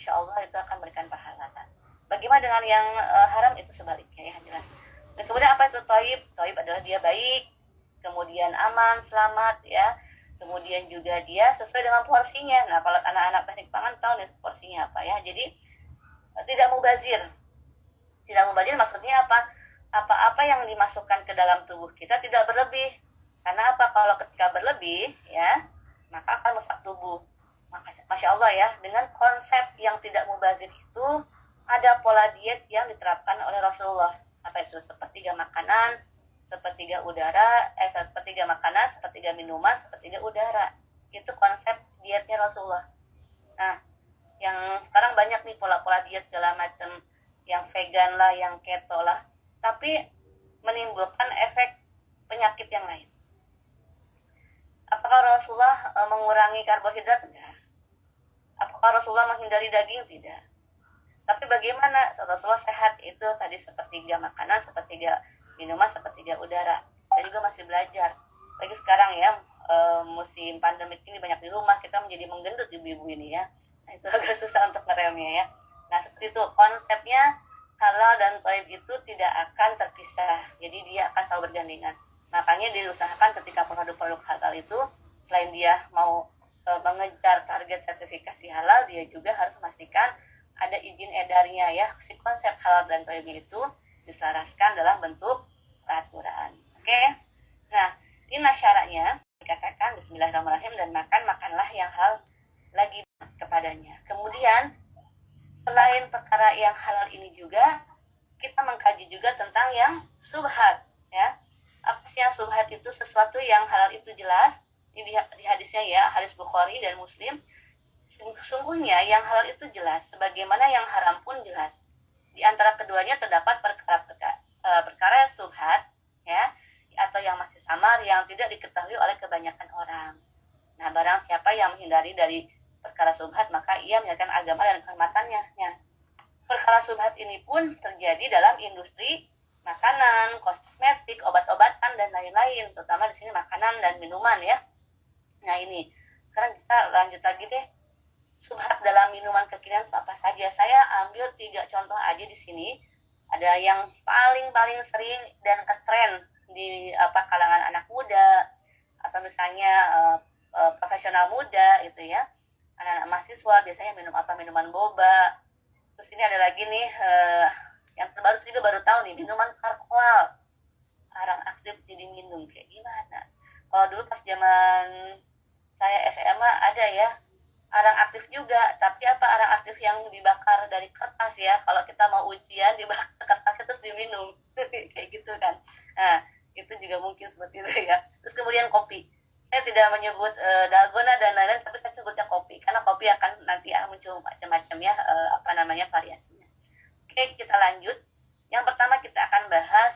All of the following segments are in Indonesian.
insya Allah itu akan memberikan pahala. Bagaimana dengan yang haram? Itu sebaliknya ya, jelas. Dan kemudian apa itu toib? Toib adalah dia baik, kemudian aman, selamat ya. Kemudian juga dia sesuai dengan porsinya. Nah, kalau anak-anak teknik pangan tahu nih porsinya apa ya. Jadi tidak mubazir. Tidak mubazir maksudnya apa? Apa-apa yang dimasukkan ke dalam tubuh kita tidak berlebih. Karena apa? Kalau ketika berlebih ya, maka akan merusak tubuh. Maka Masya Allah ya, dengan konsep yang tidak mubazir itu ada pola diet yang diterapkan oleh Rasulullah. Apa itu? Sepertiga makanan, sepertiga udara, sepertiga makanan, sepertiga minuman, sepertiga udara. Itu konsep dietnya Rasulullah. Nah, yang sekarang banyak nih pola-pola diet segala macam, yang vegan lah, yang keto lah, tapi menimbulkan efek penyakit yang lain. Apakah Rasulullah mengurangi karbohidrat? Tidak. Apakah Rasulullah menghindari daging? Tidak. Tapi bagaimana Rasulullah sehat itu tadi sepertiga makanan, sepertiga minuman, sepertiga udara. Saya juga masih belajar. Lagi sekarang ya, musim pandemik ini banyak di rumah, kita menjadi menggendut ibu-ibu ini ya. Nah, itu agak susah untuk ngeremnya ya. Nah, seperti itu konsepnya, halal dan thayyib itu tidak akan terpisah. Jadi dia akan selalu bergandengan. Makanya diusahakan ketika produk-produk halal itu, selain dia mau mengejar target sertifikasi halal, dia juga harus memastikan ada izin edarnya ya. Si konsep halal dan thayyib itu diselaraskan dalam bentuk peraturan. Oke. Nah, ini syaratnya dikatakan bismillahirrahmanirrahim dan makanlah yang halal lagi kepadanya. Kemudian selain perkara yang halal ini juga kita mengkaji juga tentang yang subhat ya. Apa sih yang subhat? Itu sesuatu yang halal itu jelas. Ini di hadisnya ya, hadis Bukhari dan Muslim. Sungguhnya yang halal itu jelas, sebagaimana yang haram pun jelas. Di antara keduanya terdapat perkara subhat ya, atau yang masih samar yang tidak diketahui oleh kebanyakan orang. Nah, barang siapa yang menghindari dari perkara subhat, maka ia menyatakan agama dan kehormatannya. Ya. Perkara subhat ini pun terjadi dalam industri makanan, kosmetik, obat-obatan dan lain-lain, terutama di sini makanan dan minuman ya. Nah, ini sekarang kita lanjut lagi deh. Subhat dalam minuman kekinian itu apa saja? Saya ambil 3 contoh aja di sini. Ada yang paling sering dan keren di kalangan anak muda atau misalnya profesional muda itu ya. Anak-anak mahasiswa biasanya minum apa? Minuman boba. Terus ini ada lagi nih yang terbaru juga baru tahu nih, minuman karkoal. Arang aktif jadi minum kayak gimana? Kalau dulu pas zaman saya SMA ada ya arang aktif juga, tapi arang aktif yang dibakar dari kertas ya. Kalau kita mau ujian dibakar kertasnya terus diminum kayak gitu kan. Nah, itu juga mungkin seperti itu ya. Terus kemudian kopi. Saya tidak menyebut dalgona dan lain-lain, tapi saya sebutnya kopi karena kopi akan nanti muncul macam-macam ya variasinya. Oke, kita lanjut. Yang pertama kita akan bahas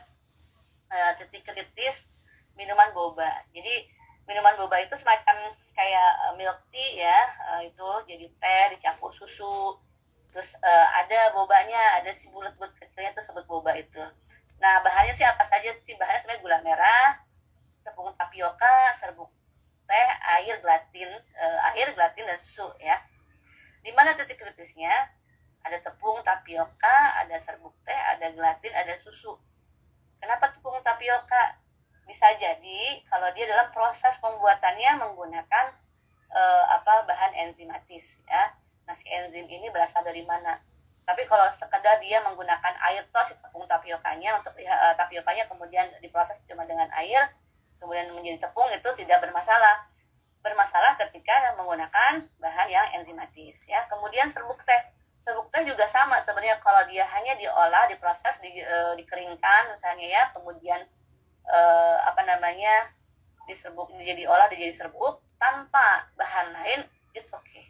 titik kritis minuman boba. Jadi minuman boba itu semacam kayak milk tea ya, itu jadi teh dicampur susu. Terus ada bobanya, ada si bulat-bulat kecilnya itu sebut boba itu. Nah, bahannya sih apa saja sih? Bahannya sebenarnya gula merah, tepung tapioka, serbuk teh, air gelatin dan susu ya. Di mana titik kritisnya? Ada tepung tapioka, ada serbuk teh, ada gelatin, ada susu. Kenapa tepung tapioka? Bisa jadi kalau dia dalam proses pembuatannya menggunakan bahan enzimatis ya. Nah, si enzim ini berasal dari mana? Tapi kalau sekedar dia menggunakan air tos tepung tapiokanya untuk tapiokanya kemudian diproses cuma dengan air kemudian menjadi tepung, itu tidak bermasalah. Bermasalah ketika menggunakan bahan yang enzimatis ya. Kemudian serbuk teh juga sama sebenarnya, kalau dia hanya diolah, diproses, dikeringkan misalnya ya, kemudian diserbuk, diolah jadi serbuk tanpa bahan lain, it's okay.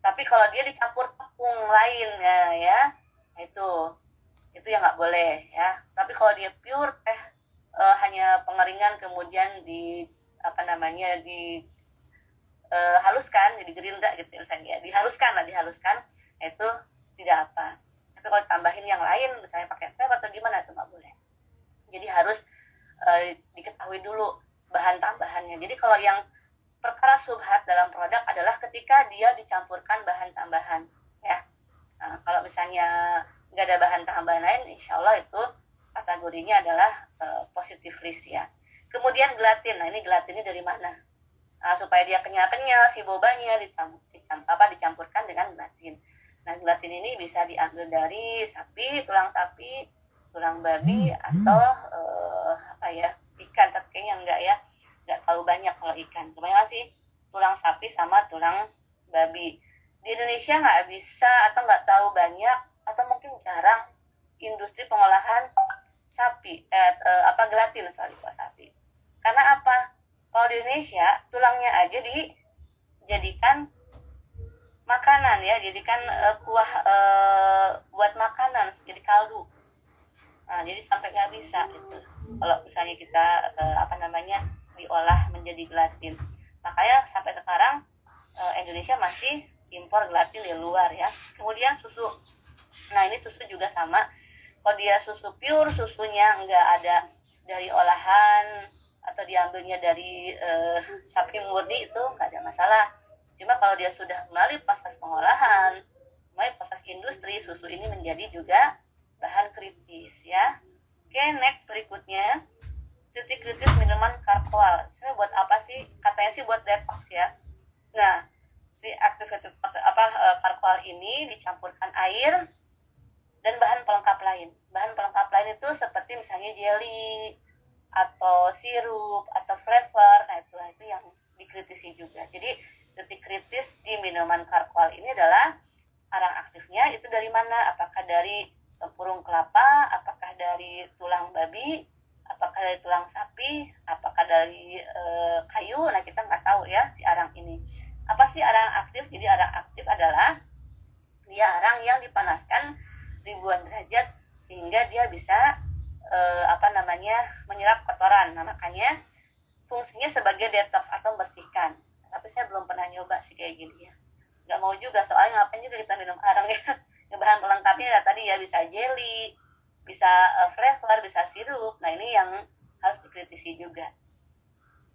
Tapi kalau dia dicampur tepung lain ya, itu yang nggak boleh ya. Tapi kalau dia pure teh hanya pengeringan kemudian haluskan jadi gerinda gitu misalnya, dihaluskan, itu tidak apa. Tapi kalau tambahin yang lain misalnya pakai teh atau gimana, itu nggak boleh. Jadi harus diketahui dulu bahan tambahannya. Jadi kalau yang perkara subhat dalam produk adalah ketika dia dicampurkan bahan tambahan ya. Nah, kalau misalnya nggak ada bahan tambahan lain, insya Allah itu kategorinya adalah positive risk ya. Kemudian gelatin, nah ini gelatinnya dari mana? Nah, supaya dia kenyal-kenyal si bobanya dicampurkan dengan gelatin. Nah, gelatin ini bisa diambil dari sapi, tulang babi, atau ikan. Tapi kayaknya nggak terlalu banyak kalau ikan. Kebanyakan sih tulang sapi sama tulang babi. Di Indonesia nggak bisa atau nggak tahu banyak atau mungkin jarang industri pengolahan gelatin kuah sapi. Karena apa? Kalau di Indonesia tulangnya aja dijadikan makanan ya, jadikan kuah buat makanan, jadi kaldu. Nah, jadi sampai nggak bisa gitu. Kalau misalnya kita diolah menjadi gelatin. Makanya sampai sekarang Indonesia masih impor gelatin dari luar ya. Kemudian susu. Nah, ini susu juga sama. Kalau dia susu pure, susunya nggak ada dari olahan atau diambilnya dari sapi murni, itu nggak ada masalah. Cuma kalau dia sudah melalui proses pengolahan, melalui proses industri, susu ini menjadi juga bahan kritis ya. Oke, next berikutnya, titik kritis minuman karkoal. Sebenarnya buat apa sih? Katanya sih buat detox ya. Nah, si karkoal ini dicampurkan air dan bahan pelengkap lain. Bahan pelengkap lain itu seperti misalnya jelly atau sirup atau flavor. Nah, itu yang dikritisi juga. Jadi titik kritis di minuman karkoal ini adalah arang aktifnya itu dari mana? Apakah dari tempurung kelapa, apakah dari tulang babi, apakah dari tulang sapi, apakah dari kayu. Nah, kita nggak tahu ya si arang ini. Apa sih arang aktif? Jadi arang aktif adalah dia arang yang dipanaskan ribuan derajat sehingga dia bisa menyerap kotoran. Nah, makanya fungsinya sebagai detox atau membersihkan. Tapi saya belum pernah nyoba sih kayak gini ya. Nggak mau juga, soalnya ngapain juga kita minum arang ya. Bahan pelengkapnya tadi ya, bisa jelly, bisa flavor, bisa sirup. Nah, ini yang harus dikritisi juga.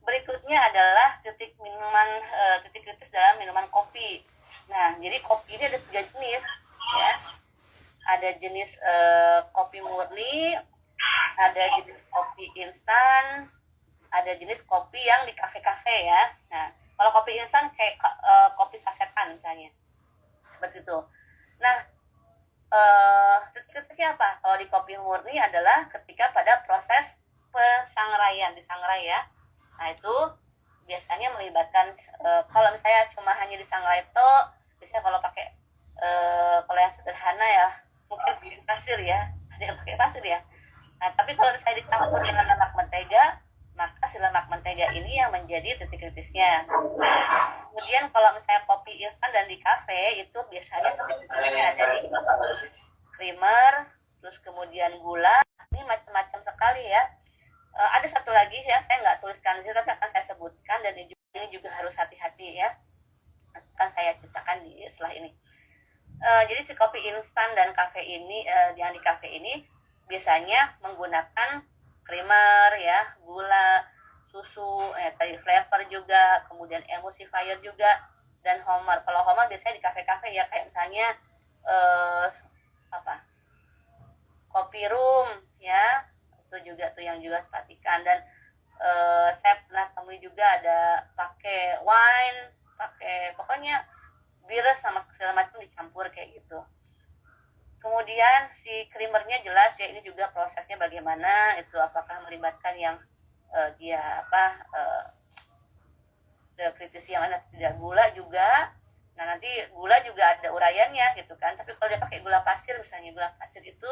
Berikutnya adalah titik kritis dalam minuman kopi. Nah, jadi kopi ini ada 3 jenis ya. Ada jenis kopi murni, ada jenis kopi instan, ada jenis kopi yang di kafe-kafe ya. Nah, kalau kopi instan kayak kopi sasetan misalnya, seperti itu. Nah, titik kritisnya apa? Kalau di kopi murni adalah ketika pada proses pensangraian, disangrai ya. Nah, itu biasanya melibatkan kalau misalnya cuma hanya disangrai itu, biasanya kalau pakai kalau yang sederhana ya mungkin pasir ya, ada yang pakai pasir ya. Nah, tapi kalau misalnya dicampur dengan lemak mentega, maka si lemak mentega ini yang menjadi titik kritisnya. Kemudian kalau misalnya kopi instan dan di kafe, itu biasanya titik kritisnya ada di creamer, terus kemudian gula. Ini macam-macam sekali ya. Ada satu lagi yang saya nggak tuliskan di sini, tapi akan saya sebutkan, dan ini juga harus hati-hati ya. Akan saya ceritakan setelah ini. Jadi si kopi instan dan kafe ini, yang di kafe ini biasanya menggunakan creamer ya, gula, susu, tadi flavor juga, kemudian emulsifier juga, dan homer. Kalau homer biasanya di kafe-kafe ya, kayak misalnya kopi room ya, itu juga tuh yang juga sepatikan. Dan saya pernah temui juga ada pakai wine, pakai pokoknya bir sama segala macam dicampur kayak gitu. Kemudian si creamernya jelas ya, ini juga prosesnya bagaimana, itu apakah melibatkan yang kritisi yang ada tidak, gula juga. Nah, nanti gula juga ada uraiannya gitu kan. Tapi kalau dia pakai gula pasir misalnya, gula pasir itu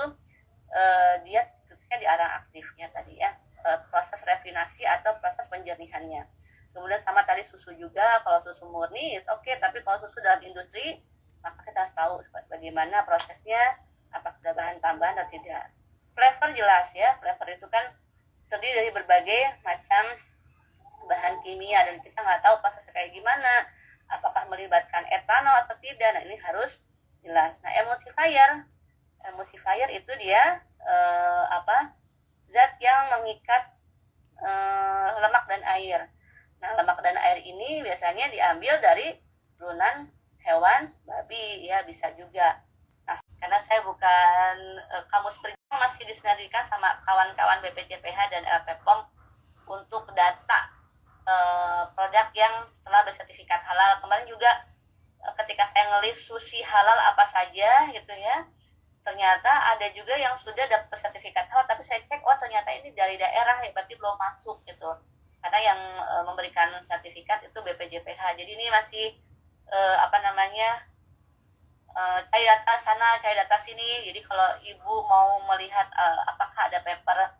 dia kritisnya di arang aktifnya tadi ya, proses refinasi atau proses penjernihannya. Kemudian sama tadi susu juga, kalau susu murni it's okay, tapi kalau susu dalam industri, maka kita harus tahu bagaimana prosesnya, apakah ada bahan tambahan atau tidak. Flavor jelas ya, flavor itu kan terdiri dari berbagai macam bahan kimia, dan kita nggak tahu prosesnya kayak gimana, apakah melibatkan etanol atau tidak. Nah, ini harus jelas. Nah, emulsifier itu dia zat yang mengikat lemak dan air. Nah, lemak dan air ini biasanya diambil dari turunan hewan babi ya, bisa juga. Nah, karena saya bukan kamus perizinan, masih disinergikan sama kawan-kawan BPJPH dan LPPOM untuk data produk yang telah bersertifikat halal. Kemarin juga ketika saya ngelis sushi halal apa saja gitu ya, ternyata ada juga yang sudah dapat sertifikat halal, tapi saya cek, oh ternyata ini dari daerah ya, berarti belum masuk gitu, karena yang memberikan sertifikat itu BPJPH. Jadi ini masih cari data sana, cari data sini. Jadi kalau ibu mau melihat apakah ada paper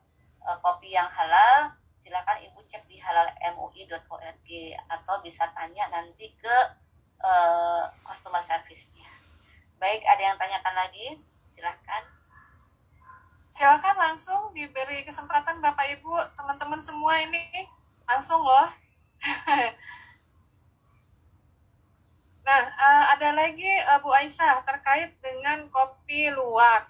kopi yang halal, silakan ibu cek di halalmui.org atau bisa tanya nanti ke customer service-nya. Baik, ada yang tanyakan lagi? Silakan. Silakan langsung diberi kesempatan Bapak Ibu, teman-teman semua ini langsung loh. Nah, ada lagi Bu Aisyah terkait dengan kopi luwak.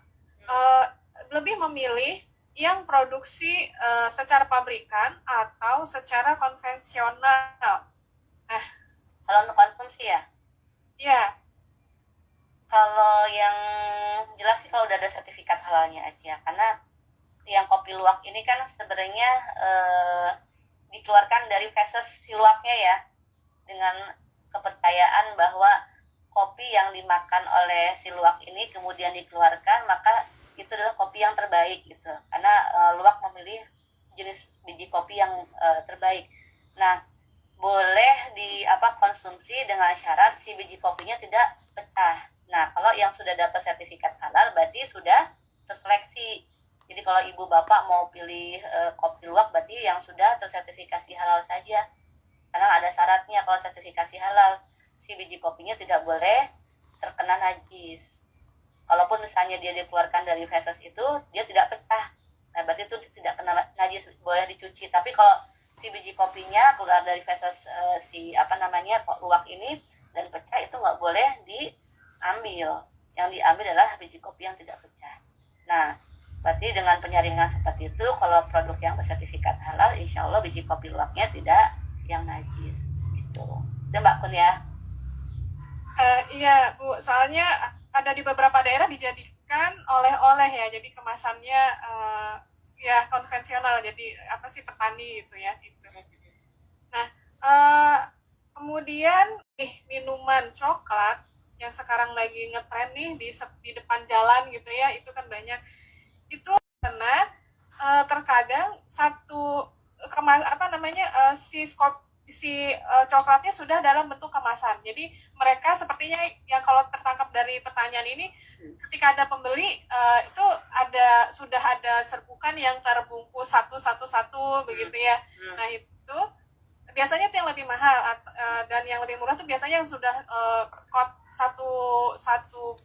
Lebih memilih yang produksi secara pabrikan atau secara konvensional. Nah, kalau untuk konsumsi ya? Ya. Kalau yang jelas sih kalau udah ada sertifikat halalnya aja, karena yang kopi luwak ini kan sebenarnya dikeluarkan dari feses si luwaknya ya, dengan kepercayaan bahwa kopi yang dimakan oleh si luwak ini kemudian dikeluarkan, maka itu adalah kopi yang terbaik gitu, karena luwak memilih jenis biji kopi yang terbaik. Nah, boleh konsumsi dengan syarat si biji kopinya tidak pecah. Nah, kalau yang sudah dapat sertifikat halal berarti sudah terseleksi. Jadi kalau ibu bapak mau pilih kopi luwak berarti yang sudah tersertifikasi halal saja. Karena ada syaratnya, kalau sertifikasi halal si biji kopinya tidak boleh terkena najis. Kalaupun misalnya dia dikeluarkan dari feses itu, dia tidak pecah. Nah, berarti itu tidak kena najis, boleh dicuci. Tapi kalau si biji kopinya keluar dari feses luwak ini dan pecah, itu nggak boleh diambil. Yang diambil adalah biji kopi yang tidak pecah. Nah, berarti dengan penyaringan seperti itu, kalau produk yang bersertifikat halal, insya Allah biji kopi luwaknya tidak yang najis gitu. Itu Mbak Kun ya. Iya Bu, soalnya ada di beberapa daerah dijadikan oleh-oleh ya, jadi kemasannya ya konvensional, jadi apa sih, petani gitu ya gitu. Nah, kemudian minuman coklat yang sekarang lagi ngetren nih di depan jalan gitu ya, itu kan banyak itu, karena terkadang satu coklatnya sudah dalam bentuk kemasan. Jadi mereka sepertinya yang kalau tertangkap dari pertanyaan ini, ketika ada pembeli itu sudah ada serbukan yang terbungkus satu begitu ya. Nah, itu biasanya itu yang lebih mahal, dan yang lebih murah tuh biasanya yang sudah satu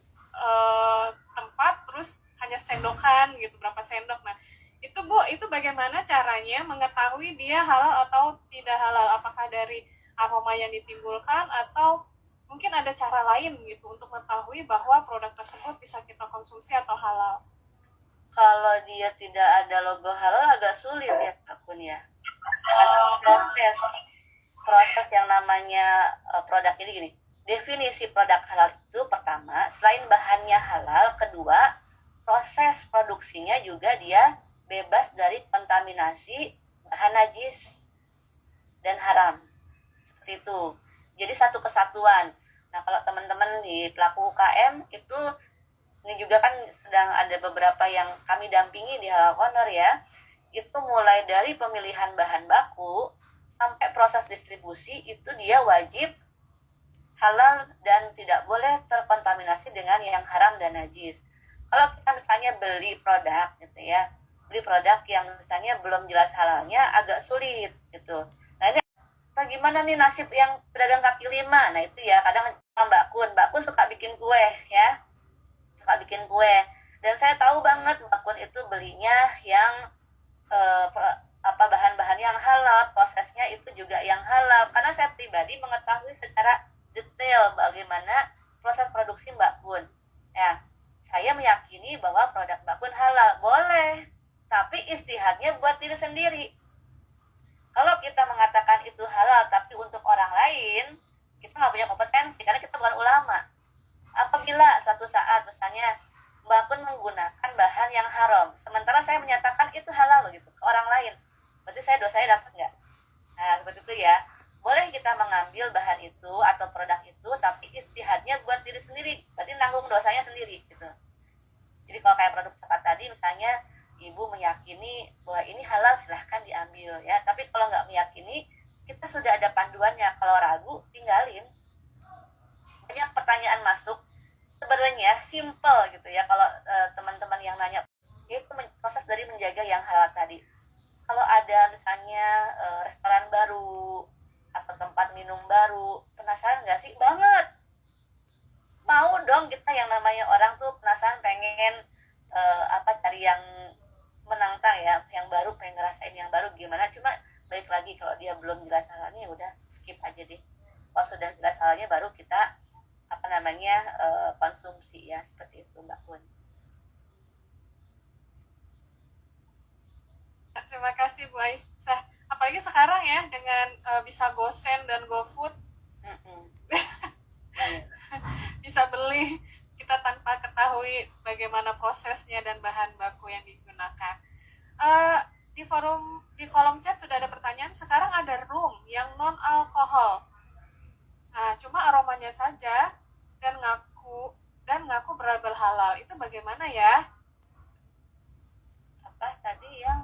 tempat, terus hanya sendokan gitu, berapa sendok. Nah, itu Bu, itu bagaimana caranya mengetahui dia halal atau tidak halal? Apakah dari aroma yang ditimbulkan atau mungkin ada cara lain gitu untuk mengetahui bahwa produk tersebut bisa kita konsumsi atau halal? Kalau dia tidak ada logo halal agak sulit ya akun ya. Proses yang namanya produk ini gini. Definisi produk halal itu pertama, selain bahannya halal, kedua, proses produksinya juga dia bebas dari kontaminasi bahan najis dan haram. Seperti itu. Jadi satu kesatuan. Nah, kalau teman-teman di pelaku UKM itu, ini juga kan sedang ada beberapa yang kami dampingi di Halal Corner ya, itu mulai dari pemilihan bahan baku sampai proses distribusi itu dia wajib halal dan tidak boleh terkontaminasi dengan yang haram dan najis. Kalau kita misalnya beli produk gitu ya, beli produk yang misalnya belum jelas halalnya, agak sulit gitu. Nah, ini gimana nih nasib yang pedagang kaki lima? Nah, itu ya kadang Mbak Kun suka bikin kue ya, suka bikin kue. Dan saya tahu banget Mbak Kun itu belinya yang bahan-bahan yang halal, prosesnya itu juga yang halal. Karena saya pribadi mengetahui secara detail bagaimana proses produksi Mbak Kun. Ya, saya meyakini bahwa produk Mbak Kun halal, boleh, tapi istihadnya buat diri sendiri. Kalau kita mengatakan itu halal tapi untuk orang lain, kita nggak punya kompetensi karena kita bukan ulama. Apabila suatu saat misalnya panduannya. Kalau ragu, tinggalin. Banyak pertanyaan masuk, sebenarnya simple gitu ya. Kalau teman-teman yang nanya, itu proses dari menjaga yang halal tadi. Kalau ada misalnya restoran baru atau tempat minum baru, penasaran nggak sih? Banget. Mau dong kita yang namanya orang tuh penasaran, pengen cari yang menantang ya, yang baru, pengen ngerasain yang baru gimana. Cuma balik lagi, kalau dia belum jelas halalnya udah skip aja deh. Kalau sudah jelas halalnya baru kita konsumsi ya, seperti itu Mbak Pun. Terima kasih Bu Aisyah. Apalagi sekarang ya dengan bisa GoSend dan GoFood, bisa beli kita tanpa ketahui bagaimana prosesnya dan bahan baku yang digunakan. Di kolom chat sudah ada pertanyaan. Sekarang ada rum yang non alkohol. Nah, cuma aromanya saja dan ngaku berlabel halal. Itu bagaimana ya? Apa tadi yang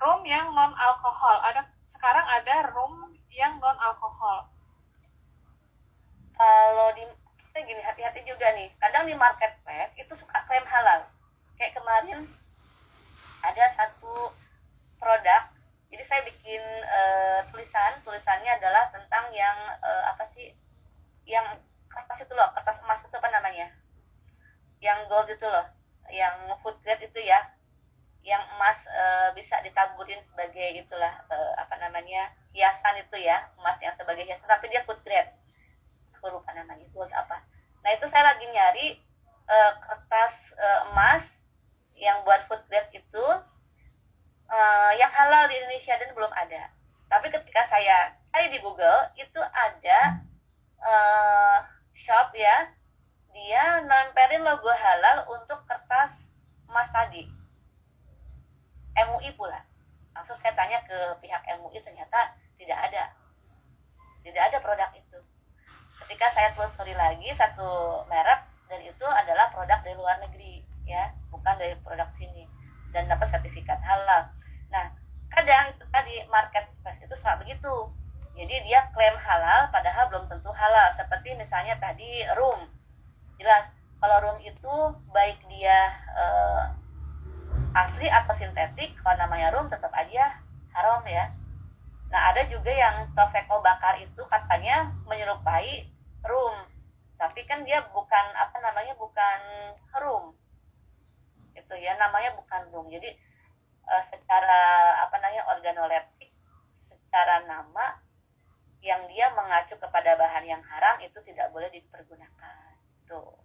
Rum yang non alkohol. Sekarang ada rum yang non alkohol. Kalau kita gini, hati-hati juga nih. Kadang di marketplace itu suka klaim halal. Kayak kemarin ada satu produk. Jadi saya bikin tulisannya adalah tentang yang yang kertas itu loh, kertas emas itu apa namanya? Yang gold itu loh, yang food grade itu ya. Yang emas bisa ditaburin sebagai itulah hiasan itu ya, emas yang sebagai hiasan, tapi dia food grade. Aku lupa namanya, gold apa. Nah itu saya lagi nyari kertas emas yang buat food grade itu yang halal di Indonesia, dan belum ada. Tapi ketika saya cari di Google, itu ada shop ya, dia nemperin logo halal untuk kertas emas tadi. MUI pula. Langsung saya tanya ke pihak MUI, ternyata tidak ada produk itu. Ketika saya telusuri lagi satu merek, dan itu adalah produk dari luar negeri ya, bukan dari produk sini, dan dapat sertifikat halal. Nah, kadang itu tadi marketplace itu suka begitu. Jadi dia klaim halal padahal belum tentu halal. Seperti misalnya tadi rum. Jelas kalau rum itu baik dia asli atau sintetik, kalau namanya rum tetap aja haram ya. Nah, ada juga yang Tofeko bakar itu katanya menyerupai rum, tapi kan dia bukan bukan rum. Itu ya, namanya bukan rum. Jadi secara organoleptik, secara nama yang dia mengacu kepada bahan yang haram itu tidak boleh dipergunakan. Tuh.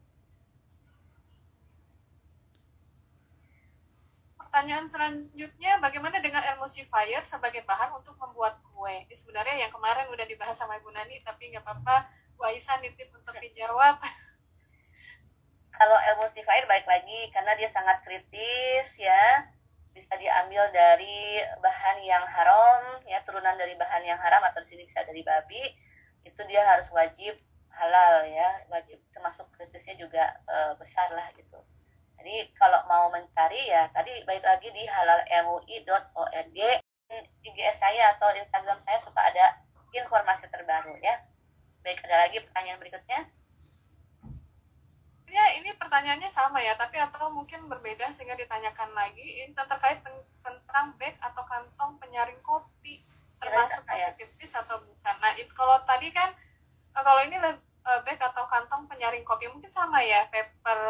Pertanyaan selanjutnya, bagaimana dengan emulsifier sebagai bahan untuk membuat kue? Ini sebenarnya yang kemarin udah dibahas sama Ibu Nani, tapi nggak apa-apa, Bu Aisyah nitip untuk dijawab. Kalau emulsifier balik lagi, karena dia sangat kritis ya, bisa diambil dari bahan yang haram ya, turunan dari bahan yang haram, atau di sini bisa dari babi, itu dia harus wajib halal ya, wajib, termasuk kritisnya juga besar lah gitu. Jadi kalau mau mencari ya tadi balik lagi di halalmui.org, IGS saya atau Instagram saya suka ada informasi terbaru ya. Baik, ada lagi pertanyaan berikutnya? Ya, ini pertanyaannya sama ya, tapi atau mungkin berbeda sehingga ditanyakan lagi. Ini terkait tentang bag atau kantong penyaring kopi, termasuk positifis atau bukan. Nah, itu kalau tadi kan, kalau ini bag atau kantong penyaring kopi mungkin sama ya, paper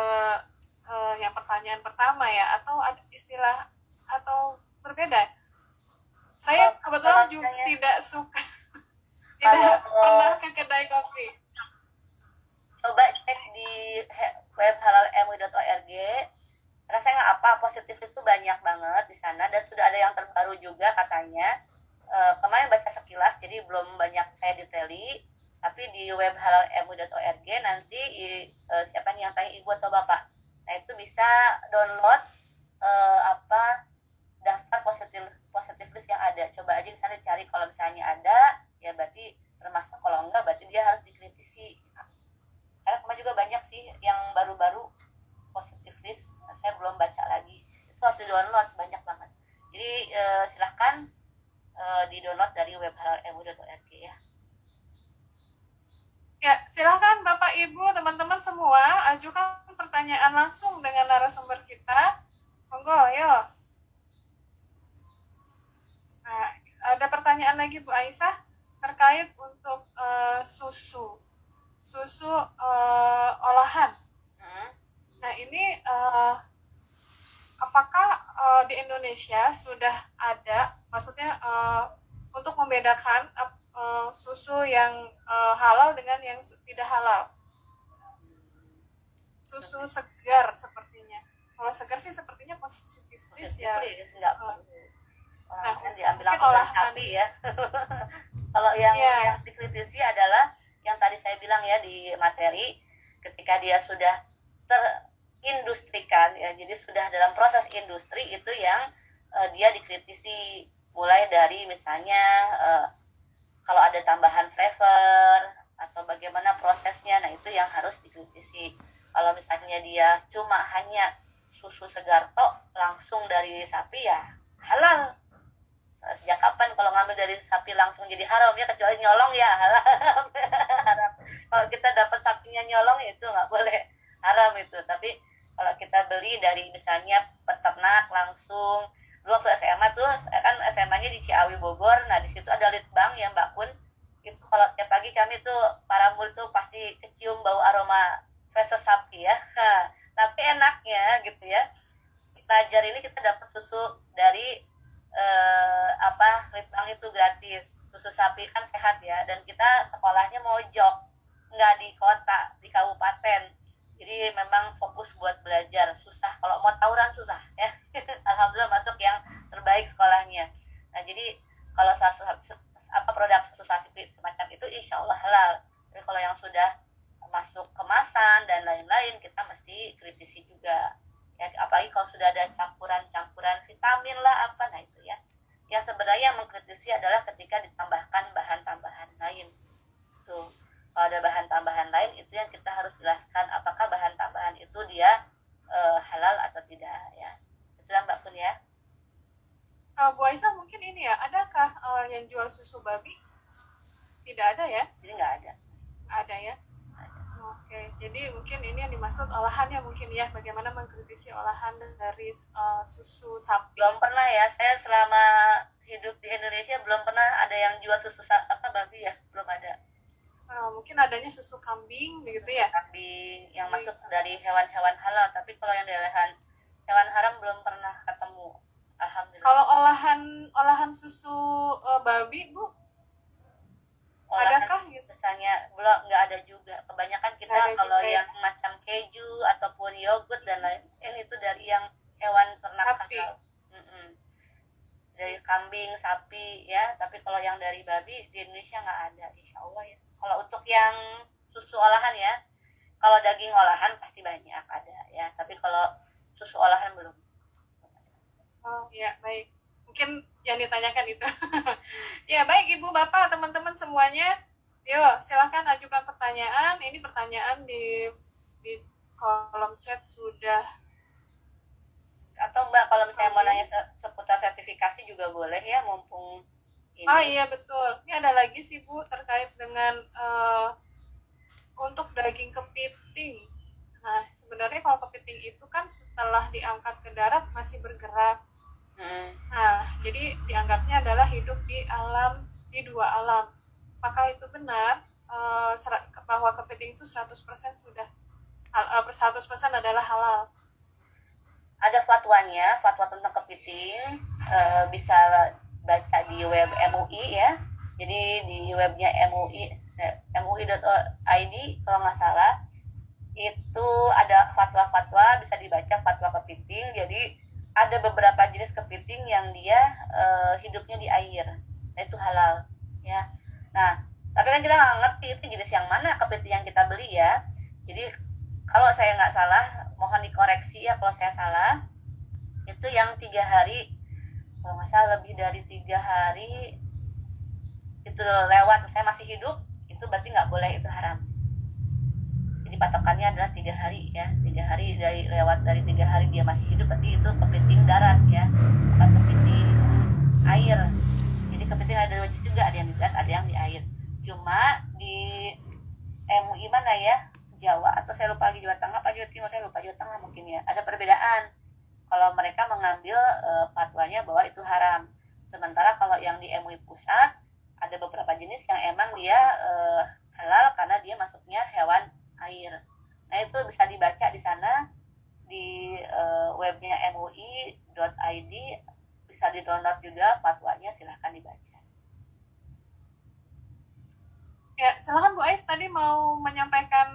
yang pertanyaan pertama ya, atau ada istilah atau berbeda. Saya kebetulan juga tidak suka, tidak pernah ke kedai kopi. Coba cek di web halalmui.org. Rasanya nggak apa, positif itu banyak banget di sana, dan sudah ada yang terbaru juga katanya. Kemarin baca sekilas, jadi belum banyak saya detaili. Tapi di web halalmui.org nanti siapa nih yang tanya, ibu atau bapak? Nah itu bisa download daftar positif list yang ada. Coba aja di sana cari, kalau misalnya ada ya berarti termasuk, kalau enggak berarti dia harus dikritisi. Karena kemarin juga banyak sih yang baru-baru positif list, saya belum baca lagi. Itu harus di download, banyak banget. Jadi silahkan di download dari web halalmui.org. kpu.org ya. Ya, silakan Bapak Ibu, teman-teman semua ajukan pertanyaan langsung dengan narasumber kita. Monggo, yo. Nah, ada pertanyaan lagi Bu Aisyah terkait untuk susu olahan. Nah, ini apakah di Indonesia sudah ada, maksudnya untuk membedakan susu yang halal dengan yang tidak halal? Susu segar sepertinya. Kalau segar sih sepertinya positif ya. Nggak perlu. Nah, diambil mungkin langsung dari olahan. sapi ya. Kalau yang dikritisi adalah yang tadi saya bilang ya di materi, ketika dia sudah terindustrikan ya, jadi sudah dalam proses industri, itu yang dia dikritisi, mulai dari misalnya kalau ada tambahan flavor atau bagaimana prosesnya, nah itu yang harus dikritisi. Kalau misalnya dia cuma hanya susu segar tok langsung dari sapi, ya halal. Sejak kapan kalau ngambil dari sapi langsung jadi haram ya, kecuali nyolong ya halal. Kalau kita dapat sapinya nyolong itu nggak boleh, haram itu. Tapi kalau kita beli dari misalnya peternak langsung, dulu waktu SMA tuh kan SMA-nya di Ciawi Bogor, nah di situ ada litbang ya Mbak Kun, itu kalau tiap pagi kami tuh para murid tuh pasti kecium bau aroma feses sapi ya. Tapi enaknya gitu ya, belajar ini kita dapat susu dari litbang itu gratis. Susu sapi kan sehat ya, dan kita sekolahnya mojok, nggak di kota, di kabupaten. Jadi memang fokus buat belajar, susah. Kalau mau tawuran susah ya. Alhamdulillah masuk yang terbaik sekolahnya. Nah jadi kalau produk susu sapi semacam itu insya Allah halal. Tapi kalau yang sudah masuk kemasan dan lain-lain, kita mesti kritisi juga. Ya, apalagi kalau sudah ada campuran vitamin lah apa, nah itu ya. Yang sebenarnya yang mengkritisi adalah ketika ditambahkan bahan tambahan lain. Tuh. Kalau ada bahan tambahan lain, itu yang kita harus jelaskan apakah bahan tambahan itu dia halal atau tidak ya. Itulah Mbak Kun ya. Bu Aisyah, mungkin ini ya, adakah yang jual susu babi? Tidak ada ya? Jadi nggak ada. Ada ya? Oke, jadi mungkin ini yang dimaksud olahannya mungkin ya, bagaimana mengkritisi olahan dari susu sapi. Belum pernah ya, saya selama hidup di Indonesia belum pernah ada yang jual susu babi ya, belum ada. Mungkin adanya susu kambing begitu ya? Kambing yang masuk dari hewan-hewan halal, tapi kalau yang dari hewan haram belum pernah ketemu. Alhamdulillah. Kalau olahan susu babi, Bu? Adakah gitu? Misalnya belum, nggak ada juga. Kebanyakan kita kalau yang macam keju ataupun yogurt dan lain, itu dari yang hewan ternak halal. Dari kambing, sapi ya. Tapi kalau yang dari babi di Indonesia nggak ada, insya Allah ya. Kalau untuk yang susu olahan ya, kalau daging olahan pasti banyak ada ya. Tapi kalau susu olahan belum. Oh ya, baik. Mungkin yang ditanyakan itu. Ya, baik Ibu, Bapak, teman-teman semuanya. Yuk, silakan ajukan pertanyaan. Ini pertanyaan di kolom chat sudah. Atau Mbak, kalau misalnya mau nanya seputar sertifikasi juga boleh ya, mumpung ini. Oh iya, betul. Ini ada lagi sih Bu, terkait dengan untuk daging kepiting. Nah, sebenarnya kalau kepiting itu kan setelah diangkat ke darat masih bergerak. Nah, jadi dianggapnya adalah hidup di dua alam. Apakah itu benar bahwa kepiting itu 100% sudah 100% adalah halal? Ada fatwanya, fatwa tentang kepiting, bisa baca di web MUI ya. Jadi di webnya MUI.id kalau nggak salah, itu ada fatwa-fatwa, bisa dibaca fatwa kepiting. Jadi ada beberapa jenis kepiting yang dia hidupnya di air, nah itu halal ya. Nah tapi kan kita nggak ngerti itu jenis yang mana kepiting yang kita beli ya. Jadi kalau saya nggak salah, mohon dikoreksi ya kalau saya salah, itu yang 3 hari, kalau nggak salah lebih dari 3 hari itu lewat saya masih hidup, itu berarti nggak boleh, itu haram. Jadi patokannya adalah 3 hari ya, 3 hari dari 3 hari dia masih hidup, berarti itu kepiting darat ya, bukan kepiting air. Jadi kepiting ada 2 jenis juga, ada yang di gas, ada yang di air. Cuma di MUI mana ya, Jawa atau saya lupa lagi, Jawa Tengah apa Jawa Timur, saya lupa, Jawa Tengah mungkin ya, ada perbedaan kalau mereka mengambil fatwanya bahwa itu haram. Sementara kalau yang di MUI pusat ada beberapa jenis yang emang dia halal karena dia masuknya hewan air. Nah itu bisa dibaca di sana di webnya MUI.id, bisa di-download juga fatwanya, silahkan dibaca. Ya, silakan Bu Ais, tadi mau menyampaikan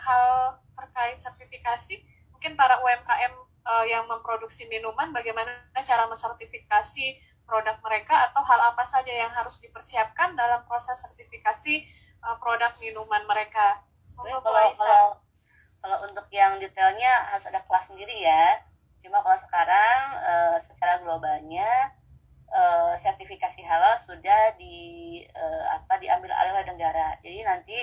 hal terkait sertifikasi. Mungkin para UMKM yang memproduksi minuman, bagaimana cara mensertifikasi produk mereka, atau hal apa saja yang harus dipersiapkan dalam proses sertifikasi produk minuman mereka. Kalau untuk yang detailnya harus ada kelas sendiri ya. Cuma kalau sekarang secara globalnya sertifikasi halal sudah diambil alih oleh negara. Jadi nanti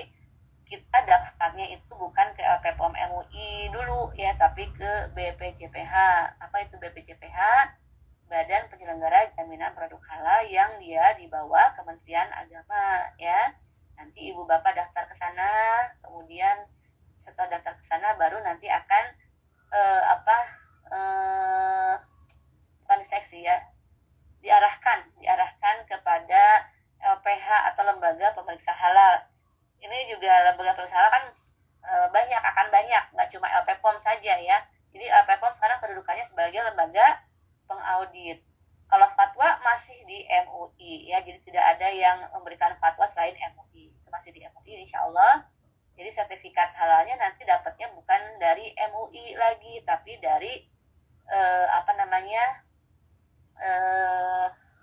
kita daftarnya itu bukan ke LPPOM MUI dulu ya, tapi ke BPJPH. Apa itu BPJPH? Badan Penyelenggara Jaminan Produk Halal, yang dia di bawah Kementerian Agama ya. Nanti ibu bapak daftar ke sana, kemudian setelah daftar ke sana baru nanti akan bukan diseleksi ya, diarahkan kepada LPH atau lembaga pemeriksa halal. Ini juga lembaga pemeriksa halal kan akan banyak, nggak cuma LPPOM saja ya. Jadi LPPOM sekarang kedudukannya sebagai lembaga pengaudit. Kalau fatwa masih di MUI ya, jadi tidak ada yang memberikan fatwa selain MUI, itu masih di MUI insya Allah. Jadi sertifikat halalnya nanti dapatnya bukan dari MUI lagi, tapi dari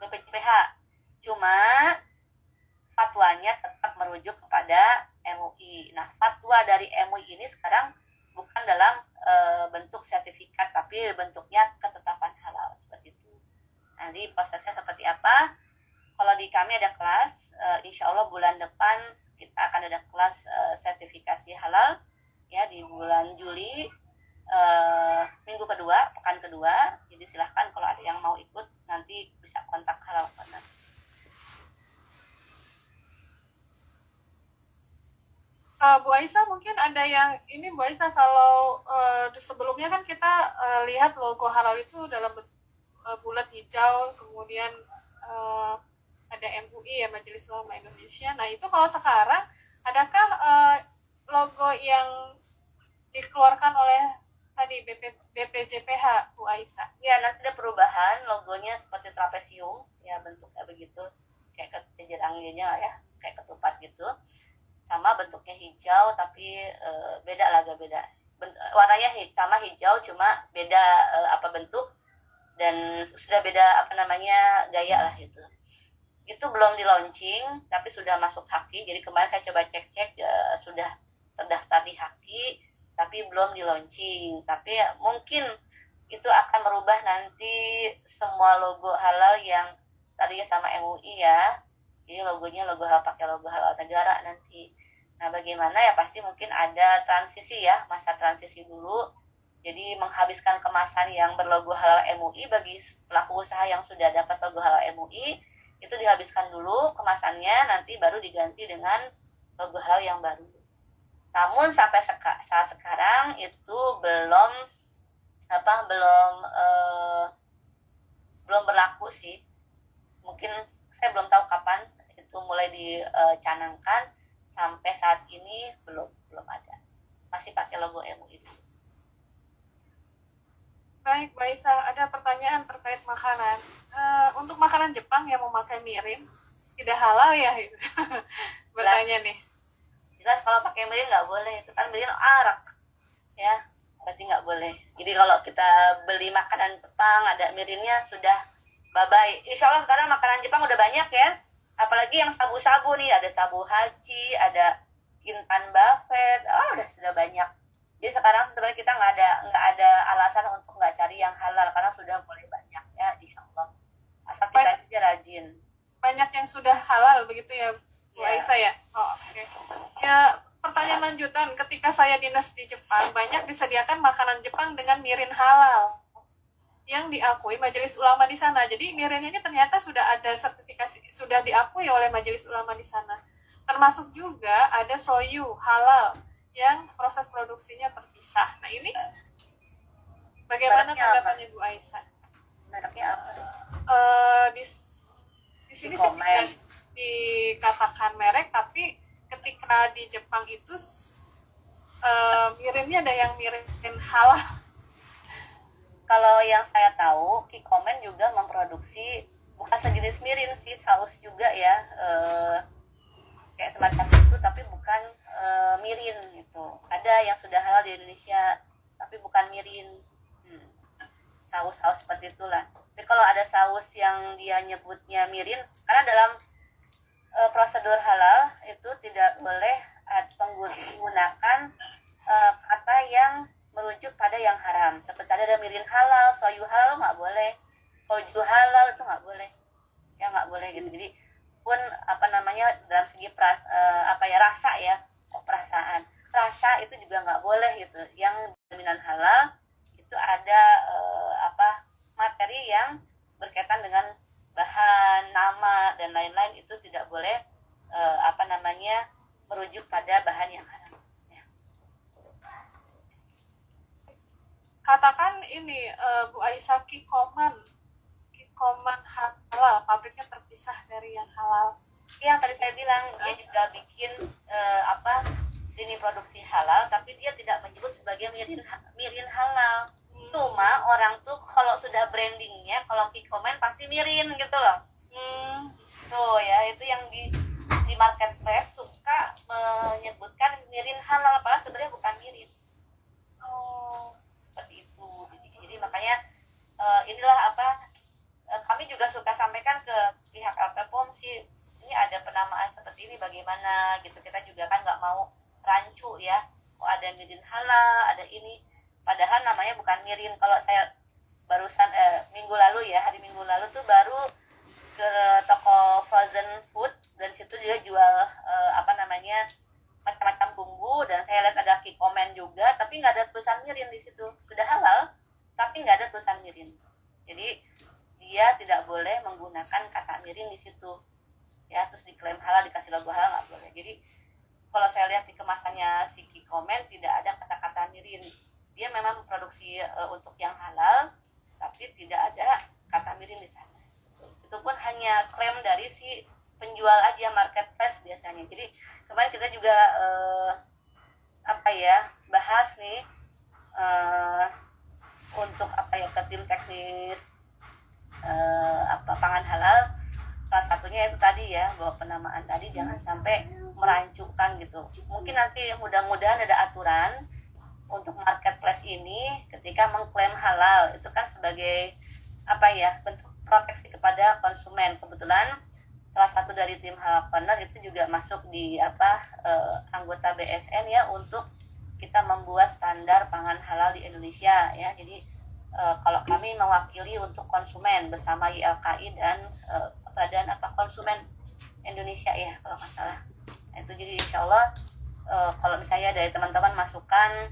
BPJPH. Cuma fatwanya tetap merujuk kepada MUI. Nah, fatwa dari MUI ini sekarang bukan dalam bentuk sertifikat, tapi bentuknya ketetapan halal seperti itu. Nanti prosesnya seperti apa? Kalau di kami ada kelas, insya Allah bulan depan kita akan ada kelas sertifikasi halal ya di bulan Juli, minggu kedua, pekan kedua. Jadi silahkan kalau ada yang mau ikut nanti bisa kontak Halal Corner. Bu Aisyah, mungkin ada yang ini Bu Aisyah, kalau sebelumnya kan kita lihat logo halal itu dalam bulat hijau, kemudian ada MUI ya, Majelis Ulama Indonesia. Nah itu kalau sekarang adakah logo yang dikeluarkan oleh tadi BPJPH Bu Aisyah? Ya, nanti ada perubahan, logonya seperti trapesium ya, bentuknya begitu, kayak kejerangnya ya, kayak ketupat gitu. Sama bentuknya hijau, tapi beda lah, agak beda. Warnanya sama hijau, cuma beda bentuk, dan sudah beda gaya lah itu. Itu belum di launching, tapi sudah masuk Haki. Jadi kemarin saya coba cek sudah terdaftar di Haki, tapi belum di launching. Tapi mungkin itu akan merubah nanti semua logo halal yang tadinya sama MUI ya. Jadi logonya pakai logo halal negara nanti. Nah, bagaimana ya, pasti mungkin ada transisi ya, masa transisi dulu. Jadi menghabiskan kemasan yang berlogo halal MUI bagi pelaku usaha yang sudah dapat logo halal MUI, itu dihabiskan dulu kemasannya, nanti baru diganti dengan logo halal yang baru. Namun sampai saat sekarang itu belum berlaku sih. Mungkin saya belum tahu kapan itu mulai dicanangkan. Sampai saat ini belum ada, masih pakai logo MUI. Baik, Mbak Isa, ada pertanyaan terkait makanan. Untuk makanan Jepang yang memakai mirin tidak halal ya? Bertanya nih. Jelas kalau pakai mirin nggak boleh, itu kan mirin arak ya, berarti nggak boleh. Jadi kalau kita beli makanan Jepang ada mirinnya, sudah bye-bye. Insya Allah sekarang makanan Jepang udah banyak ya. Apalagi yang sabu-sabu nih, ada sabu haji, ada kintan buffet, sudah banyak. Jadi sekarang sebenarnya kita nggak ada alasan untuk nggak cari yang halal, karena sudah mulai banyak ya, insya Allah. Asal kita aja rajin. Banyak yang sudah halal begitu ya, Bu Aisyah ya? Oh, oke. Ya, pertanyaan lanjutan, ketika saya dinas di Jepang, banyak disediakan makanan Jepang dengan mirin halal. yang diakui majelis ulama di sana. Jadi mirin ini ternyata sudah ada sertifikasi, sudah diakui oleh majelis ulama di sana. Termasuk juga ada soyu halal yang proses produksinya terpisah. Nah ini bagaimana Mereknya tanggapannya Bu Aisyah? Mereknya apa? Di sini sih Komen. tidak dikatakan merek, tapi ketika di Jepang itu mirinnya ada yang mirin halal. Kalau yang saya tahu, Kikomen juga memproduksi bukan sejenis mirin sih, saus juga ya, kayak semacam itu, tapi bukan mirin gitu. Ada yang sudah halal di Indonesia, tapi bukan mirin. Saus-saus seperti itulah. Tapi kalau ada saus yang dia nyebutnya mirin, karena dalam prosedur halal itu tidak boleh menggunakan kata yang merujuk pada yang haram. Seperti ada mirin halal, soyu halal nggak boleh, soju halal itu nggak boleh, ya nggak boleh gitu. Jadi pun dalam segi rasa ya, perasaan rasa itu juga nggak boleh gitu. Yang jaminan halal itu ada materi yang berkaitan dengan bahan, nama dan lain-lain, itu tidak boleh merujuk pada bahan yang haram. Katakan ini Bu Aisyah, Kikoman halal, pabriknya terpisah dari yang halal. Yang tadi saya bilang dia juga bikin lini produksi halal, tapi dia tidak menyebut sebagai mirin halal. Cuma orang tuh kalau sudah brandingnya, kalau Kikomen pasti mirin gitu loh. Tuh ya, itu yang di marketplace suka menyebutkan mirin halal, padahal sebenarnya bukan mirin. Seperti itu. Jadi makanya inilah kami juga suka sampaikan ke pihak LPPOM sih, ini ada penamaan seperti ini bagaimana gitu. Kita juga kan nggak mau rancu ya, ada mirin halal, ada ini, padahal namanya bukan mirin. Kalau saya barusan hari Minggu lalu tuh baru ke toko frozen food, dan situ juga jual macam-macam bumbu, dan saya lihat ada Kikomen juga, tapi nggak ada tulisan mirin di situ. Sudah halal tapi nggak ada tulisan mirin. Jadi dia tidak boleh menggunakan kata mirin di situ ya, terus diklaim halal, dikasih logo halal, nggak boleh. Jadi kalau saya lihat di kemasannya si Kikomen tidak ada kata-kata mirin. Dia memang memproduksi untuk yang halal, tapi tidak ada kata mirin di sana. Itu pun hanya klaim dari si penjual aja, marketplace biasanya. Jadi kemarin kita juga bahas nih untuk ke tim teknis pangan halal. Salah satunya itu tadi ya, bahwa penamaan tadi jangan sampai merancukan gitu. Mungkin nanti mudah-mudahan ada aturan untuk marketplace ini ketika mengklaim halal, itu kan sebagai bentuk proteksi kepada konsumen. Kebetulan salah satu dari tim Halal Corner itu juga masuk di anggota BSN ya, untuk kita membuat standar pangan halal di Indonesia ya. Jadi kalau kami mewakili untuk konsumen bersama YLKI dan Badan Konsumen Indonesia ya kalau nggak salah. Itu jadi insya Allah kalau misalnya dari teman-teman masukan,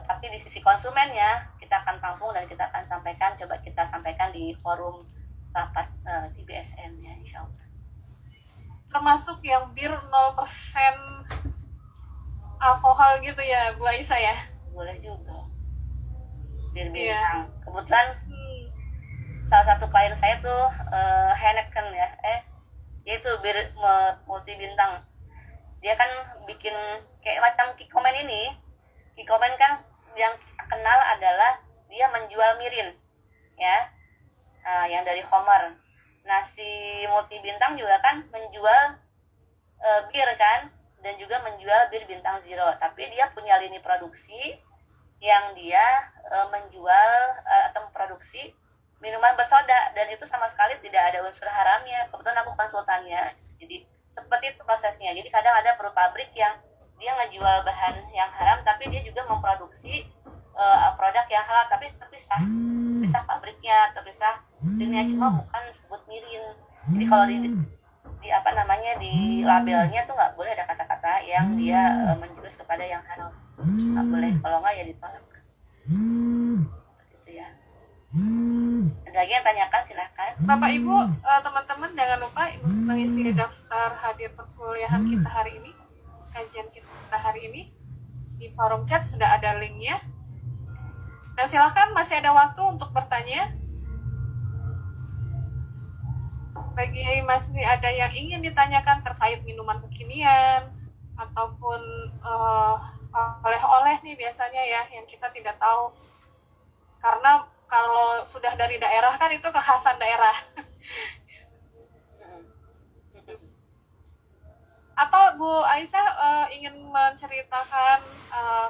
tapi di sisi konsumennya kita akan tampung dan kita akan sampaikan, coba kita sampaikan di forum rapat di BSN ya insya Allah. Termasuk yang bir 0% alkohol gitu ya Bu Aisyah ya? Boleh juga. Bir bintang. Kebetulan salah satu klien saya tuh Heineken ya, yaitu bir multi bintang. Dia kan bikin kayak macam Kikomen ini. Kikomen kan yang kenal adalah dia menjual mirin ya, yang dari Homer. Nah si multi bintang juga kan menjual bir kan, dan juga menjual bir bintang zero, tapi dia punya lini produksi yang dia menjual atau memproduksi minuman bersoda, dan itu sama sekali tidak ada unsur haramnya. Kebetulan aku konsultannya, jadi seperti itu prosesnya. Jadi kadang ada pabrik yang dia ngejual bahan yang haram, tapi dia juga memproduksi produk yang halal, tapi terpisah pabriknya, terpisah dunia, cuma bukan sebut mirin. Jadi kalau di labelnya tuh nggak boleh ada kata-kata yang dia menjurus kepada yang haram, nggak boleh. Kalau nggak ya ditolak. Gitu ya. Ada lagi yang tanyakan, silahkan. Bapak Ibu, teman-teman jangan lupa mengisi daftar hadir perkuliahan kita hari ini, kajian kita hari ini. Di forum chat sudah ada linknya. Dan silakan, masih ada waktu untuk bertanya. Bagi masih ada yang ingin ditanyakan terkait minuman kekinian ataupun oleh-oleh nih biasanya ya yang kita tidak tahu, karena kalau sudah dari daerah kan itu kekhasan daerah. Atau Bu Aisyah ingin menceritakan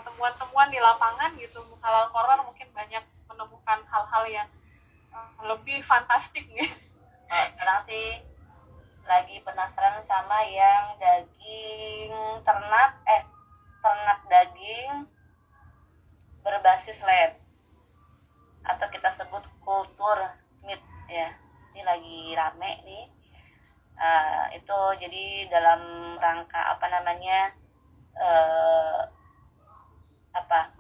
temuan-temuan di lapangan gitu, halal koror mungkin banyak menemukan hal-hal yang lebih fantastik nih. Sekarang sih lagi penasaran sama yang daging ternak daging berbasis lab atau kita sebut kultur meat ya. Ini lagi rame nih. Itu jadi dalam rangka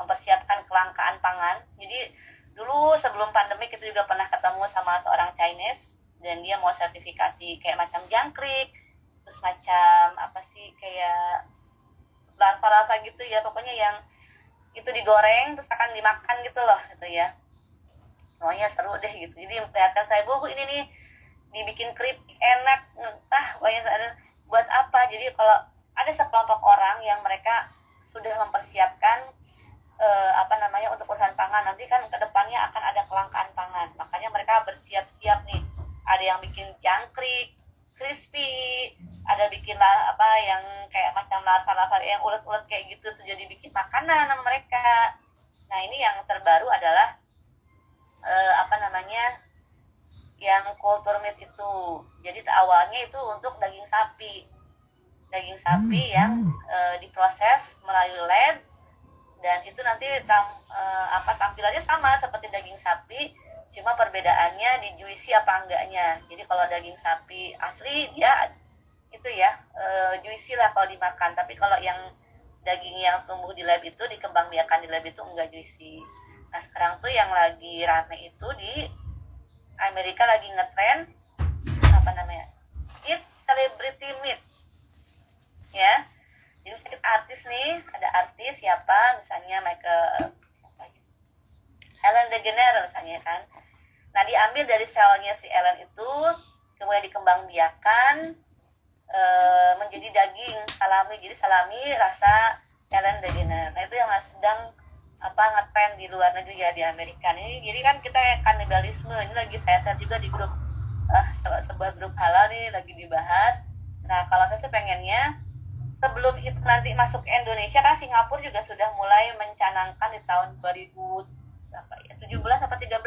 mempersiapkan kelangkaan pangan. Jadi dulu sebelum pandemi kita juga pernah ketemu sama seorang Chinese dan dia mau sertifikasi kayak macam jangkrik, terus macam kayak larva-larva gitu ya, pokoknya yang itu digoreng terus akan dimakan gitu loh gitu ya. Pokoknya seru deh gitu. Jadi perhatian saya, Bu ini nih dibikin keripik enak, banyak buat apa. Jadi kalau ada sekelompok orang yang mereka sudah mempersiapkan untuk urusan pangan, nanti kan kedepannya akan ada kelangkaan pangan, makanya mereka bersiap-siap nih. Ada yang bikin jangkrik crispy, ada bikin yang kayak macam larva-larva yang ulet-ulet kayak gitu tuh jadi bikin makanan sama mereka. Nah ini yang terbaru adalah yang kultur meat itu. Jadi awalnya itu untuk daging sapi yang diproses melalui lab, dan itu nanti tampilannya sama seperti daging sapi, cuma perbedaannya di juicy apa enggaknya. Jadi kalau daging sapi asli dia itu ya juicy lah kalau dimakan, tapi kalau yang daging yang tumbuh di lab itu, dikembangbiakan di lab itu enggak juicy. Nah sekarang tuh yang lagi rame itu di Amerika lagi ngetren eat celebrity meat ya. Jadi misalnya artis nih, ada artis siapa misalnya Ellen DeGeneres misalnya kan. Nah diambil dari selnya si Ellen itu, kemudian dikembangbiakan menjadi daging salami. Jadi salami rasa Ellen DeGeneres. Nah itu yang sedang ngetren di luar negeri ya, di Amerika ini. Jadi kan kita kanibalisme ini lagi saya share juga di grup sebuah grup halal nih lagi dibahas. Nah kalau saya sih pengennya sebelum itu nanti masuk ke Indonesia, kan Singapura juga sudah mulai mencanangkan di tahun 2017 atau 13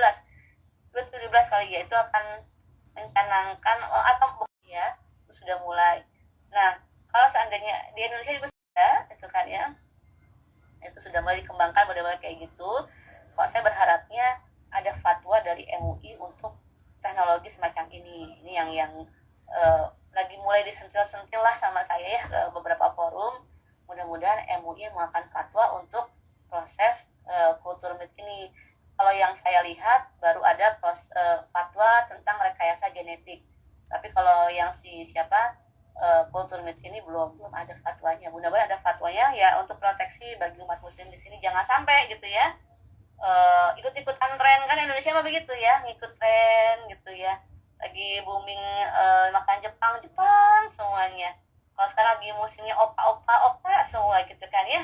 kali ya, itu akan mencanangkan ya itu sudah mulai. Nah kalau seandainya di Indonesia juga sudah itu kan ya, itu sudah mulai dikembangkan model-model kayak gitu. Kalau saya berharapnya ada fatwa dari MUI untuk teknologi semacam ini yang lagi mulai disentil-sentil lah sama saya ya ke beberapa forum. Mudah-mudahan MUI mengeluarkan fatwa untuk proses kultur meat ini. Kalau yang saya lihat baru ada fatwa tentang rekayasa genetik, tapi kalau yang kultur meat ini belum ada fatwanya. Mudah-mudahan ada fatwanya ya untuk proteksi bagi umat muslim di sini, jangan sampai gitu ya ikut-ikutan tren. Kan Indonesia mah begitu ya, ngikut tren gitu ya, lagi booming makan Jepang semuanya. Kalau sekarang lagi musimnya opa semua gitu kan ya,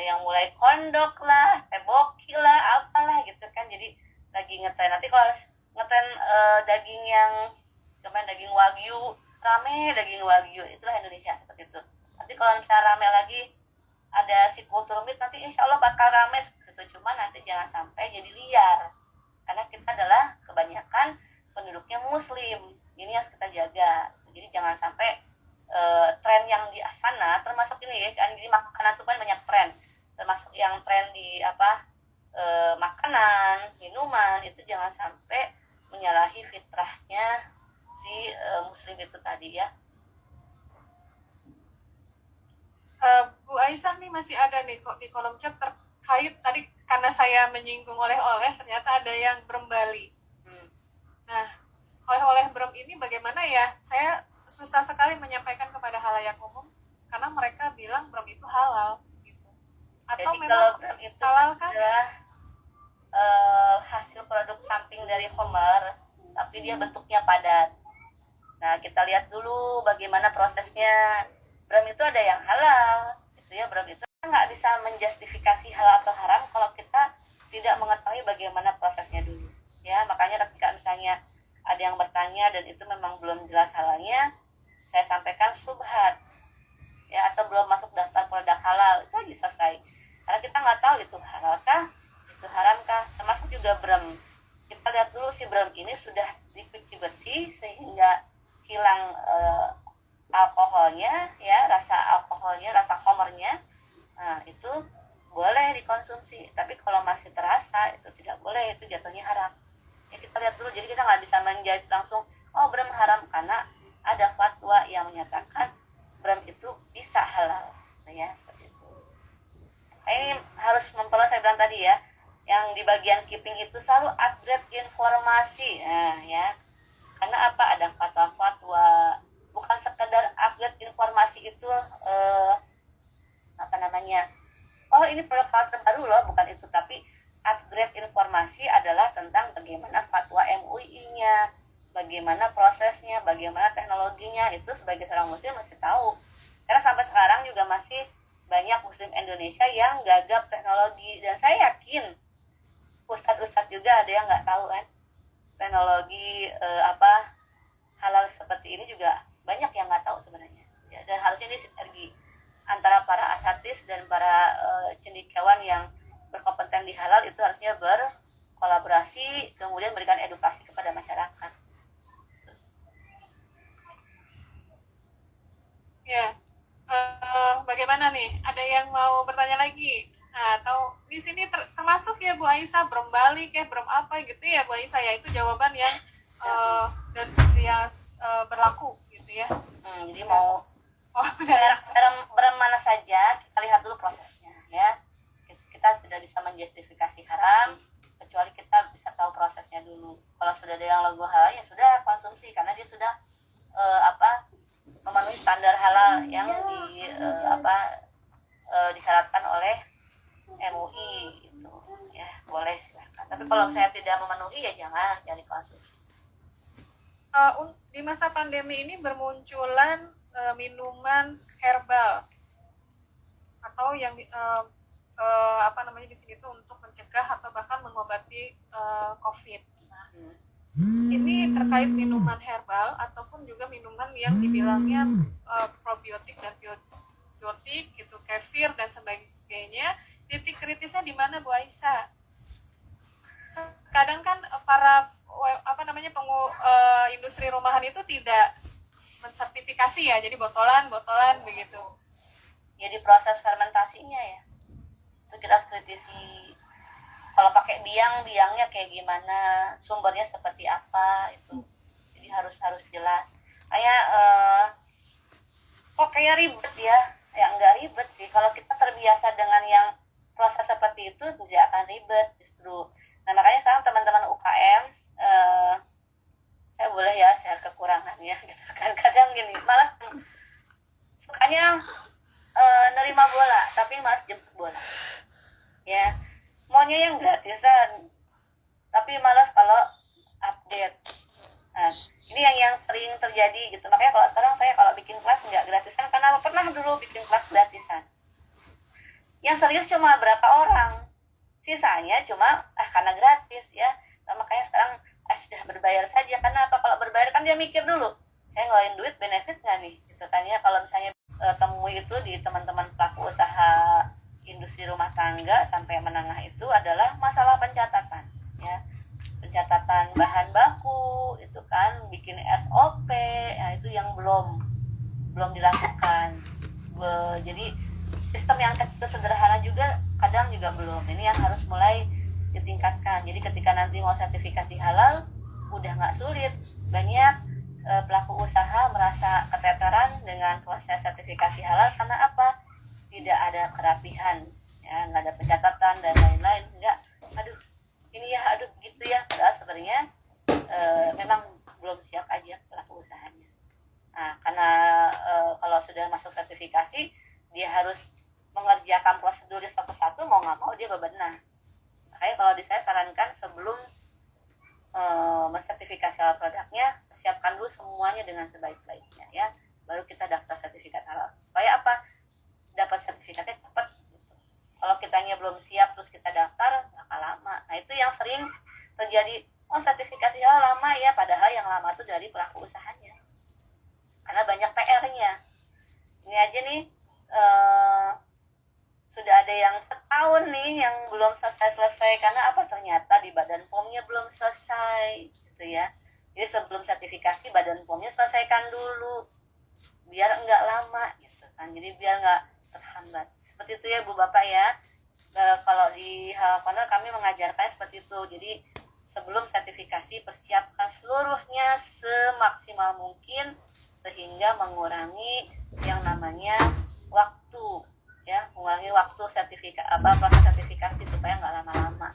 yang mulai kondok lah, teboki lah, apalah gitu kan. Jadi lagi ngetren. Nanti kalau ngetren daging yang daging wagyu, rame daging wagyu, itulah Indonesia seperti itu. Nanti kalau misalnya rame lagi ada si kultur meat, nanti insya Allah bakal rame seperti itu. Cuma nanti jangan sampai jadi liar, karena kita adalah kebanyakan penduduknya muslim. Ini harus kita jaga. Jadi jangan sampai tren yang di sana, termasuk ini ya, jadi makanan itu kan banyak tren, termasuk yang tren di makanan, minuman, itu jangan sampai menyalahi fitrahnya si muslim itu tadi ya. Bu Aisyah nih masih ada nih kok di kolom chat terkait tadi karena saya menyinggung oleh-oleh, ternyata ada yang brem Bali. Nah, oleh-oleh brem ini bagaimana ya? Saya susah sekali menyampaikan kepada halayak umum karena mereka bilang brem itu halal gitu. Atau Jadi memang kalau brem itu halal kan? adalah hasil produk samping dari homer, tapi dia bentuknya padat. Nah, kita lihat dulu bagaimana prosesnya. Brem itu ada yang halal, gitu ya. Brem itu nggak bisa menjustifikasi halal atau haram kalau kita tidak mengetahui bagaimana prosesnya dulu. Ya, makanya ketika misalnya ada yang bertanya dan itu memang belum jelas halalnya, saya sampaikan subhat, ya, atau belum masuk daftar produk halal, itu aja selesai. Karena kita nggak tahu itu halalkah, itu haramkah, termasuk juga brem. Kita lihat dulu si brem ini sudah dicuci bersih sehingga hilang alkoholnya, ya, rasa alkoholnya, rasa homernya. Nah, itu boleh dikonsumsi. Tapi kalau masih terasa, itu tidak boleh, itu jatuhnya haram. Ya, kita lihat dulu, jadi kita nggak bisa menjudge langsung, oh brem haram, karena ada fatwa yang menyatakan brem itu bisa halal, ya, seperti itu. Nah, ini harus memperoleh, saya bilang tadi ya, yang di bagian keeping itu selalu update informasi. Nah, ya, karena apa, ada fatwa-fatwa, bukan sekedar update informasi itu apa namanya, oh ini produk halal terbaru loh, bukan itu, tapi upgrade informasi adalah tentang bagaimana fatwa MUI-nya, bagaimana prosesnya, bagaimana teknologinya. Itu sebagai seorang muslim mesti tahu. Karena sampai sekarang juga masih banyak muslim Indonesia yang gagap teknologi, dan saya yakin ustadz-ustadz juga ada yang nggak tahu kan teknologi halal seperti ini, juga banyak yang nggak tahu sebenarnya. Ya, dan harusnya ini sinergi antara para asatis dan para cendekiawan yang berkompeten di halal, itu harusnya berkolaborasi, kemudian memberikan edukasi kepada masyarakat. Ya, bagaimana nih? Ada yang mau bertanya lagi? Nah, atau di sini termasuk ya Bu Aisyah, brem Bali kayak brem apa gitu ya Bu Aisyah, ya itu jawaban yang dan yang berlaku gitu ya. Jadi mau brem mana saja, kita lihat dulu prosesnya, ya. Kita tidak bisa menjustifikasi haram kecuali kita bisa tahu prosesnya dulu. Kalau sudah ada yang logo halal, ya sudah konsumsi, karena dia sudah memenuhi standar halal yang disyaratkan oleh MUI itu, ya, boleh silahkan. Tapi kalau saya tidak memenuhi, ya jangan dikonsumsi. Di masa pandemi ini bermunculan minuman herbal atau yang di sini tuh untuk mencegah atau bahkan mengobati COVID. Nah, ini terkait minuman herbal ataupun juga minuman yang dibilangnya probiotik dan biotik gitu, kefir dan sebagainya. Titik kritisnya di mana Bu Aisyah? Kadang kan para industri rumahan itu tidak mensertifikasi ya, jadi botolan begitu. Jadi proses fermentasinya ya, itu kita harus kritisi. Kalau pakai biangnya kayak gimana, sumbernya seperti apa, itu jadi harus jelas. Kayak ribet ya nggak ribet sih. Kalau kita terbiasa dengan yang proses seperti itu, tidak akan ribet justru. Nah, makanya sekarang teman-teman UKM, saya boleh ya share kekurangannya gitu kan. Kadang gini, malas sukanya nerima bola tapi malas jemput bola, ya, maunya yang gratisan tapi malas kalau update. Nah, ini yang sering terjadi gitu. Makanya kalau sekarang saya kalau bikin kelas nggak gratisan, karena pernah dulu bikin kelas gratisan, yang serius cuma berapa orang, sisanya cuma karena gratis ya. Nah, makanya sekarang sudah berbayar saja. Karena apa? Kalau berbayar kan dia mikir dulu, saya ngeluarin duit benefit nggak nih gitu kan ya. Kalau misalnya temui itu di teman-teman pelaku usaha industri rumah tangga sampai menengah, itu adalah masalah pencatatan ya, pencatatan bahan baku itu kan, bikin SOP, nah itu yang belum dilakukan. Jadi sistem yang kecil sederhana juga kadang juga belum. Ini yang harus mulai ditingkatkan. Jadi ketika nanti mau sertifikasi halal udah nggak sulit. Banyak pelaku usaha merasa keteteran dengan proses sertifikasi halal karena apa? Tidak ada kerapihan ya nggak ada pencatatan dan lain-lain, nggak, aduh ini ya, aduh gitu ya, padahal sebenarnya memang belum siap aja pelaku usahanya. Nah, karena kalau sudah masuk sertifikasi, dia harus mengerjakan prosedurnya satu-satu, mau nggak mau dia bebenah. Makanya kalau saya sarankan sebelum mensertifikasi halal produknya, siapkan dulu semuanya dengan sebaik-baiknya ya, baru kita daftar sertifikat halal. Supaya apa? Dapat sertifikatnya cepat gitu. Kalau kitanya belum siap terus kita daftar, bakal lama. Nah, itu yang sering terjadi, oh sertifikasi halal lama ya, padahal yang lama itu dari pelaku usahanya. Karena banyak PR-nya. Ini aja nih, sudah ada yang setahun nih yang belum selesai karena apa, ternyata di Badan POM-nya belum selesai gitu ya. Jadi sebelum sertifikasi Badan POM-nya selesaikan dulu biar enggak lama gitu kan, jadi biar enggak terhambat. Seperti itu ya Bu Bapak ya. Kalau di Halal Corner kami mengajarkan seperti itu. Jadi sebelum sertifikasi persiapkan seluruhnya semaksimal mungkin sehingga mengurangi yang namanya waktu ya, mengurangi waktu proses sertifikasi supaya nggak lama-lama.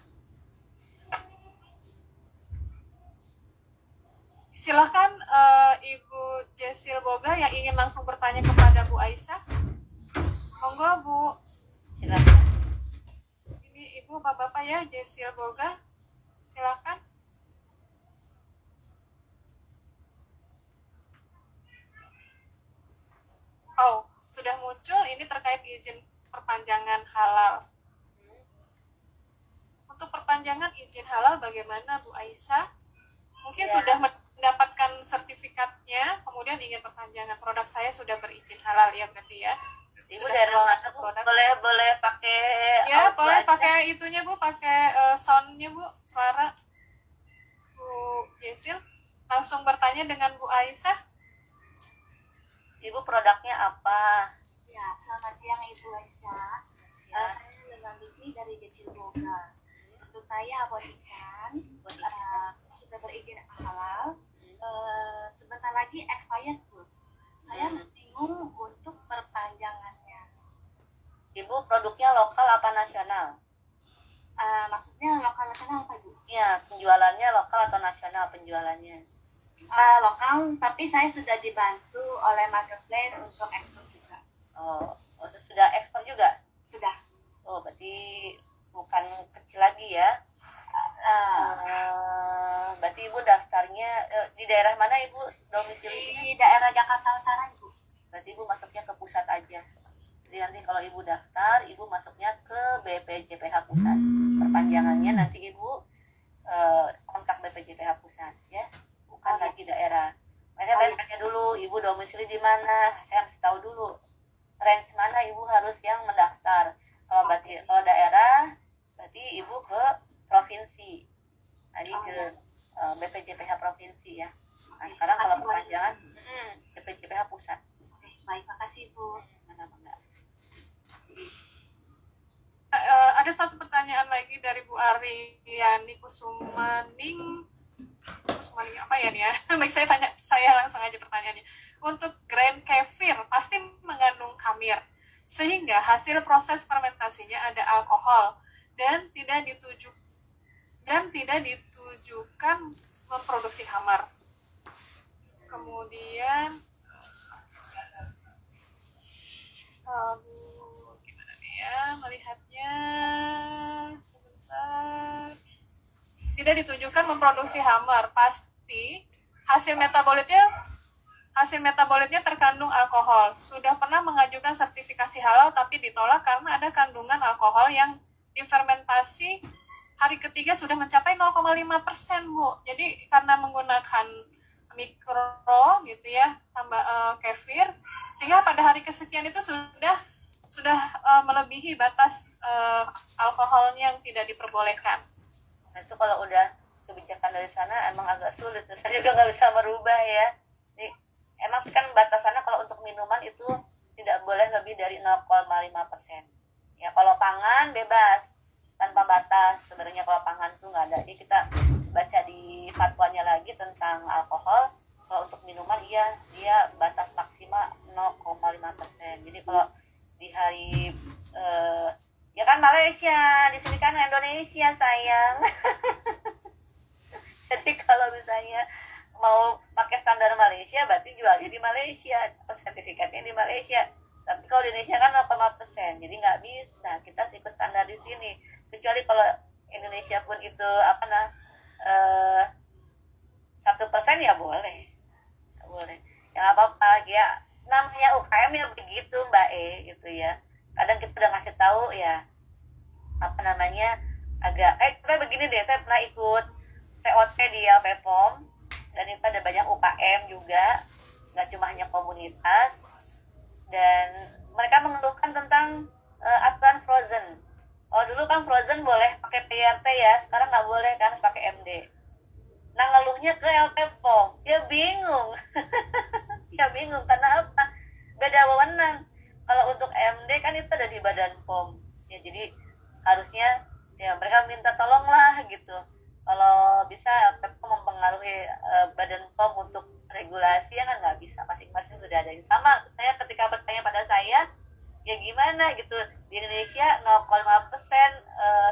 Silakan Ibu Jesil Boga yang ingin langsung bertanya kepada Bu Aisyah. Monggo Bu. Silakan. Ini Ibu Bapak ya, Jesil Boga. Silakan. Oh, sudah muncul, ini terkait izin perpanjangan halal. Untuk perpanjangan izin halal bagaimana Bu Aisyah? Mungkin Ya. sudah mendapatkan sertifikatnya, kemudian ingin perpanjangan. Produk saya sudah berizin halal ya berarti ya. Ibu Sudah dari mana Bu? produk. Boleh pakai Ya, audio boleh aja. pakai itunya Bu, pakai soundnya Bu, suara Bu Jesil. Langsung bertanya dengan Bu Aisyah. Ibu produknya apa? Ya, selamat siang Ibu Aisyah. Ya. Saya dengan Livi dari Jesil Boga. Untuk saya abotikan sudah berizin halal. Sebentar lagi expired Bu. Saya bingung untuk perpanjangannya. Ibu produknya lokal apa nasional? Maksudnya lokal nasional apa Bu? Ya, penjualannya lokal atau nasional penjualannya? Lokal, tapi saya sudah dibantu oleh marketplace untuk ekspor juga. Oh, sudah ekspor juga? Sudah. Oh, berarti bukan kecil lagi ya. Berarti Ibu daftarnya di daerah mana Ibu domisilinya? Di daerah Jakarta Utara Ibu. Berarti Ibu masuknya ke pusat aja. Jadi nanti kalau Ibu daftar, Ibu masuknya ke BPJPH pusat. Perpanjangannya nanti Ibu kontak BPJPH pusat ya, bukan lagi daerah. Saya tanya dulu, Ibu domisili di mana? Saya harus tahu dulu range mana Ibu harus yang mendaftar. Kalau daerah, berarti Ibu ke provinsi. Tadi ke BPJPH provinsi ya. Nah, sekarang kalau perpanjangan BPJPH pusat. Baik, makasih Bu. Ada satu pertanyaan lagi dari Bu Ariani Kusumaning apa ya nih ya? Baik, saya langsung aja pertanyaannya. Untuk grain kefir pasti mengandung khamir, sehingga hasil proses fermentasinya ada alkohol dan tidak ditujukan memproduksi khamar. Kemudian gimana nih ya melihatnya, sebentar. Tidak ditujukan memproduksi khamar, pasti hasil metabolitnya terkandung alkohol. Sudah pernah mengajukan sertifikasi halal tapi ditolak karena ada kandungan alkohol yang difermentasi hari ketiga sudah mencapai 0,5% Bu. Jadi karena menggunakan mikro gitu ya, tambah kefir, sehingga pada hari kesekian itu sudah melebihi batas alkoholnya yang tidak diperbolehkan. Nah, itu kalau udah kebijakan dari sana emang agak sulit, saya juga nggak bisa merubah ya. Jadi, emang kan batasannya kalau untuk minuman itu tidak boleh lebih dari 0,5%. Ya kalau pangan bebas tanpa batas. Sebenarnya kalau pangan tuh nggak ada. Jadi kita baca di fatwanya lagi tentang alkohol. Kalau untuk minuman iya, dia batas maksimal 0,5%. Jadi kalau di hari ya kan Malaysia, di sini kan Indonesia sayang. Jadi kalau misalnya mau pakai standar Malaysia berarti jualnya di Malaysia, sertifikatnya di Malaysia. Tapi kalau di Indonesia kan 0,%, jadi nggak bisa kita ikut standar di sini. Kecuali kalau Indonesia pun itu 1% ya boleh, boleh. Ya nggak apa-apa, ya namanya UKM ya begitu Mbak gitu ya. Kadang kita udah ngasih tahu ya agak kita begini deh, saya pernah ikut TOT di LPPOM dan itu ada banyak UKM juga, nggak cuma hanya komunitas, dan mereka mengeluhkan tentang aturan frozen. Oh dulu kan frozen boleh pakai PRT ya, sekarang nggak boleh kan, harus pakai MD. Nah ngeluhnya ke LPPOM, ya bingung. Ya bingung karena apa? Beda wewenang. Kalau untuk MD kan itu ada di Badan POM. Ya jadi harusnya ya mereka minta tolonglah gitu. Kalau bisa LPPOM mempengaruhi Badan POM untuk regulasi ya kan nggak bisa. Masing-masing sudah ada yang sama. Saya ketika bertanya pada saya, ya gimana gitu, di Indonesia 0,5%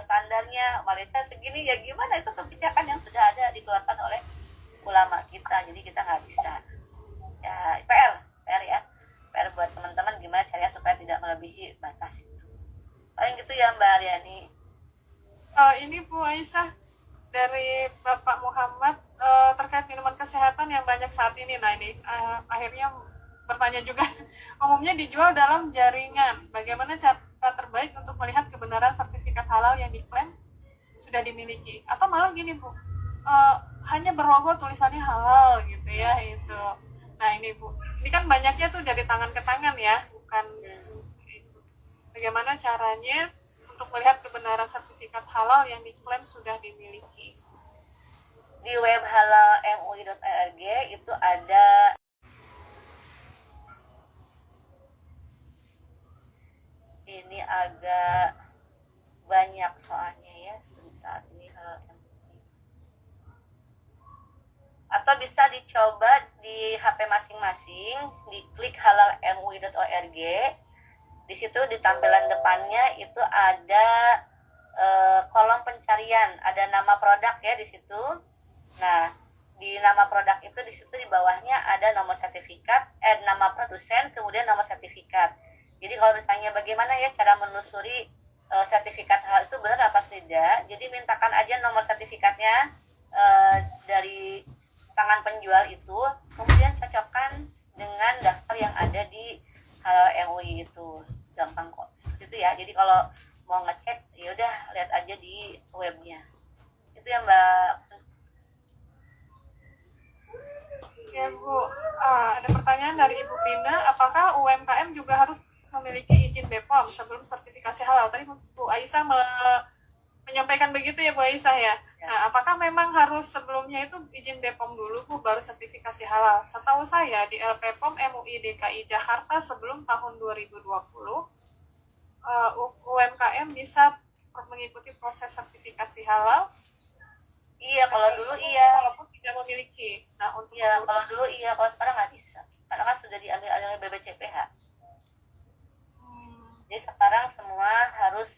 standarnya, Malaysia segini, ya gimana, itu kebijakan yang sudah ada dikeluarkan oleh ulama kita, jadi kita nggak bisa ya. PR ya, PR buat teman-teman gimana caranya supaya tidak melebihi batas itu. Paling gitu ya Mbak Aryani. Ini Bu Aisyah dari Bapak Muhammad terkait minuman kesehatan yang banyak saat ini. Nah ini akhirnya bertanya juga, umumnya dijual dalam jaringan. Bagaimana cara terbaik untuk melihat kebenaran sertifikat halal yang diklaim sudah dimiliki? Atau malah gini Bu, hanya berlogo tulisannya halal gitu ya itu. Nah ini Bu, ini kan banyaknya tuh dari tangan ke tangan ya, bukan. Bagaimana caranya untuk melihat kebenaran sertifikat halal yang diklaim sudah dimiliki? Di web halalmui.org itu ada ini agak banyak soalnya ya saat ini halal MUI. Atau bisa dicoba di HP masing-masing, diklik halalmui.org. Di situ di tampilan depannya itu ada kolom pencarian, ada nama produk ya di situ. Nah, di nama produk itu di situ di bawahnya ada nomor sertifikat, nama produsen, kemudian nomor sertifikat. Jadi kalau misalnya bagaimana ya cara menelusuri sertifikat hal itu benar apa tidak, jadi mintakan aja nomor sertifikatnya dari tangan penjual itu, kemudian cocokkan dengan daftar yang ada di Halal MUI itu. Gampang kok seperti itu ya. Jadi kalau mau ngecek ya udah lihat aja di webnya. Itu ya Mbak. Ya Bu, ada pertanyaan dari Ibu Pina, apakah UMKM juga harus memiliki izin BPOM sebelum sertifikasi halal? Tadi Bu Aisyah menyampaikan begitu ya Bu Aisyah ya. Nah, apakah memang harus sebelumnya itu izin BPOM dulu Bu baru sertifikasi halal? Setahu saya di LPPOM MUI DKI Jakarta sebelum tahun 2020 UMKM bisa mengikuti proses sertifikasi halal. Iya, kalau dulu iya. Walaupun tidak memiliki. Nah, untuk iya, kalau dulu iya, kalau sekarang nggak bisa. Karena kan sudah diambil oleh BPCPH. Jadi sekarang semua harus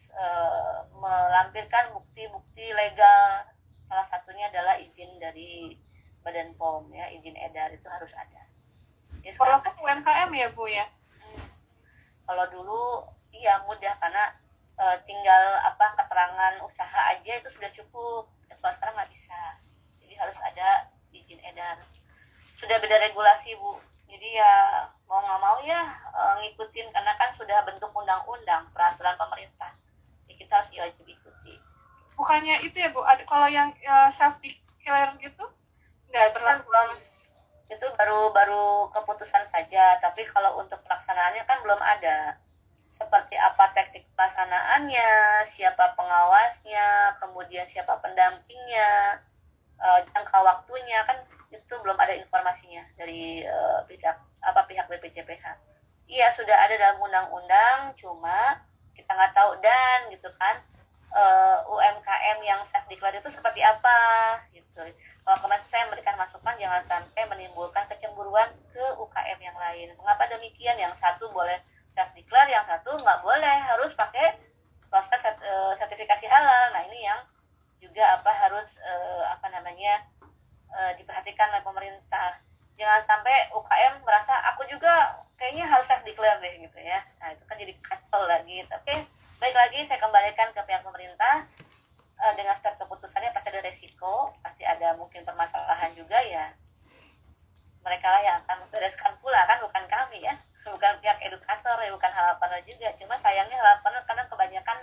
melampirkan bukti-bukti legal. Salah satunya adalah izin dari Badan POM ya, izin edar itu harus ada. Walaupun UMKM ya Bu ya. Kalau dulu iya mudah karena tinggal keterangan usaha aja itu sudah cukup. Kalau sekarang nggak bisa. Jadi harus ada izin edar. Sudah beda regulasi Bu. Jadi ya mau nggak mau ya ngikutin karena kan sudah bentuk undang-undang peraturan pemerintah. Jadi kita harus wajib ikuti. Bukannya itu ya Bu, kalau yang self declare gitu nggak berlaku? Itu baru keputusan saja. Tapi kalau untuk pelaksanaannya kan belum ada. Seperti apa teknik pelaksanaannya, siapa pengawasnya, kemudian siapa pendampingnya, jangka waktunya kan itu belum ada informasinya dari pihak BPJPH. Iya sudah ada dalam undang-undang, cuma kita nggak tahu dan gitu kan UMKM yang self declare itu seperti apa gitu. Kalau kemarin saya memberikan masukan jangan sampai menimbulkan kecemburuan ke UKM yang lain. Mengapa demikian? Yang satu boleh self declare, yang satu nggak boleh, harus pakai proses sertifikasi halal. Nah ini yang juga harus diperhatikan oleh pemerintah. Jangan sampai UKM merasa aku juga kayaknya harus self declare deh gitu ya. Nah itu kan jadi kacau lagi. Oke, baik lagi saya kembalikan ke pihak pemerintah. Dengan setiap keputusannya pasti ada resiko, pasti ada mungkin permasalahan juga ya. Mereka lah yang akan membereskan pula kan, bukan kami ya, bukan pihak edukator ya, bukan halal partner juga. Cuma sayangnya halal partner karena kebanyakan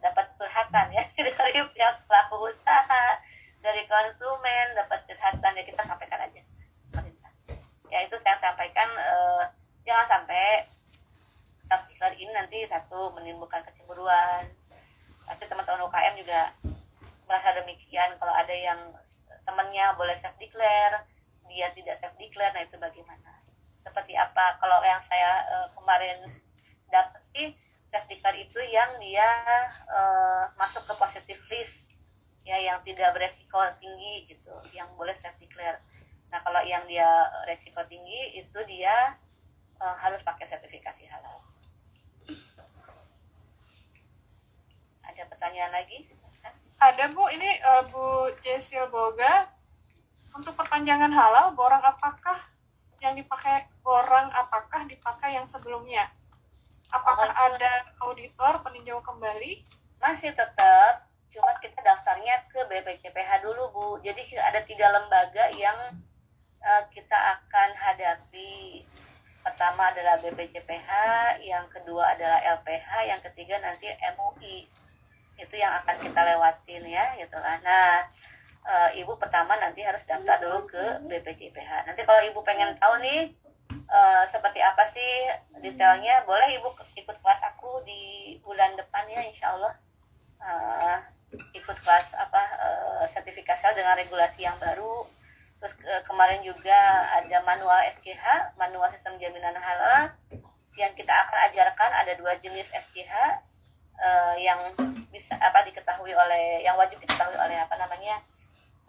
dapat curhatan ya dari pihak pelaku usaha, dari konsumen dapat curhatan ya, kita sampaikan aja pemerintah. Ya itu saya sampaikan, jangan sampai self declare ini nanti satu menimbulkan kecemburuan. Pasti teman-teman UKM juga merasa demikian. Kalau ada yang temannya boleh self declare, dia tidak self declare, nah itu bagaimana? Seperti apa? Kalau yang saya kemarin dapat sih, self declare itu yang dia masuk ke positive list ya, yang tidak beresiko tinggi gitu, yang boleh self declare. Nah kalau yang dia resiko tinggi itu dia harus pakai sertifikasi halal. Ada pertanyaan lagi? Ada Bu, ini Bu Jesil Boga, untuk perpanjangan halal borang apakah dipakai yang sebelumnya? Apakah ada auditor peninjau kembali? Masih tetap, cuma kita daftarnya ke BPJPH dulu Bu. Jadi ada 3 lembaga yang kita akan hadapi. Pertama adalah BPJPH, yang kedua adalah LPH, yang ketiga nanti MUI. Itu yang akan kita lewatin ya gitu lah. Nah ibu pertama nanti harus daftar dulu ke BPJPH. Nanti kalau ibu pengen tahu nih seperti apa sih detailnya, boleh ibu ikut kelas aku di bulan depan ya, insya Allah. Ikut kelas sertifikasi dengan regulasi yang baru. Terus kemarin juga ada manual SCH, manual sistem jaminan halal, yang kita akan ajarkan. Ada 2 jenis SCH yang bisa diketahui oleh, yang wajib diketahui oleh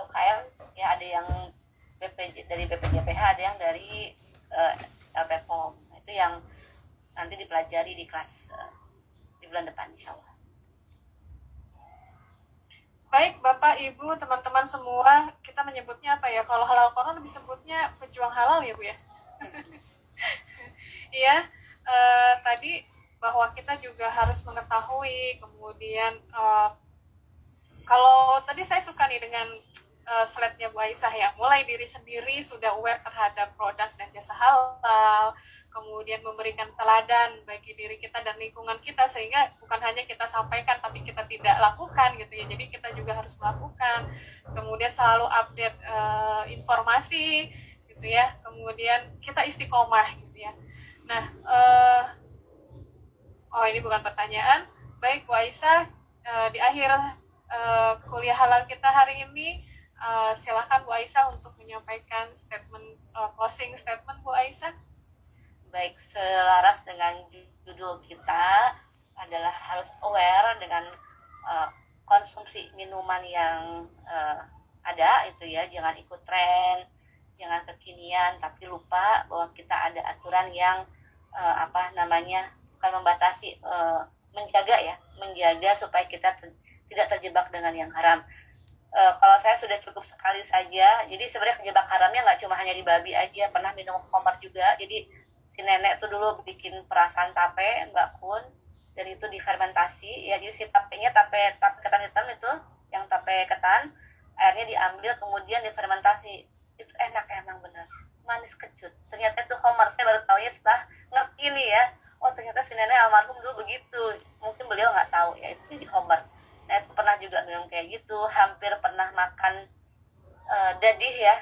UKM ya. Ada yang dari BPJPH, ada yang dari LPPOM. Itu yang nanti dipelajari di kelas di bulan depan insya Allah. Baik Bapak, Ibu, teman-teman semua, kita menyebutnya apa ya? Kalau halal corner disebutnya pejuang halal ya Bu ya? Iya, tadi bahwa kita juga harus mengetahui, kemudian kalau tadi saya suka nih dengan slide-nya Bu Aisyah ya, mulai diri sendiri sudah aware terhadap produk dan jasa halal, kemudian memberikan teladan bagi diri kita dan lingkungan kita, sehingga bukan hanya kita sampaikan tapi kita tidak lakukan gitu ya, jadi kita juga harus melakukan. Kemudian selalu update informasi gitu ya, kemudian kita istiqomah gitu ya. Nah, ini bukan pertanyaan. Baik Bu Aisyah, di akhir kuliah halal kita hari ini, silakan Bu Aisyah untuk menyampaikan statement, closing statement Bu Aisyah. Baik, selaras dengan judul kita adalah harus aware dengan konsumsi minuman yang ada itu ya, jangan ikut tren, jangan kekinian, tapi lupa bahwa kita ada aturan yang bukan membatasi, menjaga supaya kita tidak terjebak dengan yang haram. Kalau saya sudah cukup sekali saja. Jadi sebenarnya kejebak haramnya nggak cuma hanya di babi aja, pernah minum khamar juga. Jadi si nenek tuh dulu bikin perasan tape, Mbak Kun, dan itu difermentasi ya. Jadi si tapenya, tape ketan hitam itu, yang tape ketan, airnya diambil kemudian difermentasi. Itu enak emang bener, manis kecut. Ternyata itu khamar, saya baru tahu ya setelah ngerti nih ya. Oh ternyata si nenek almarhum dulu begitu. Mungkin beliau nggak tahu ya, itu jadi khamar. Nah itu pernah juga minum kayak gitu. Hampir pernah makan dadih ya,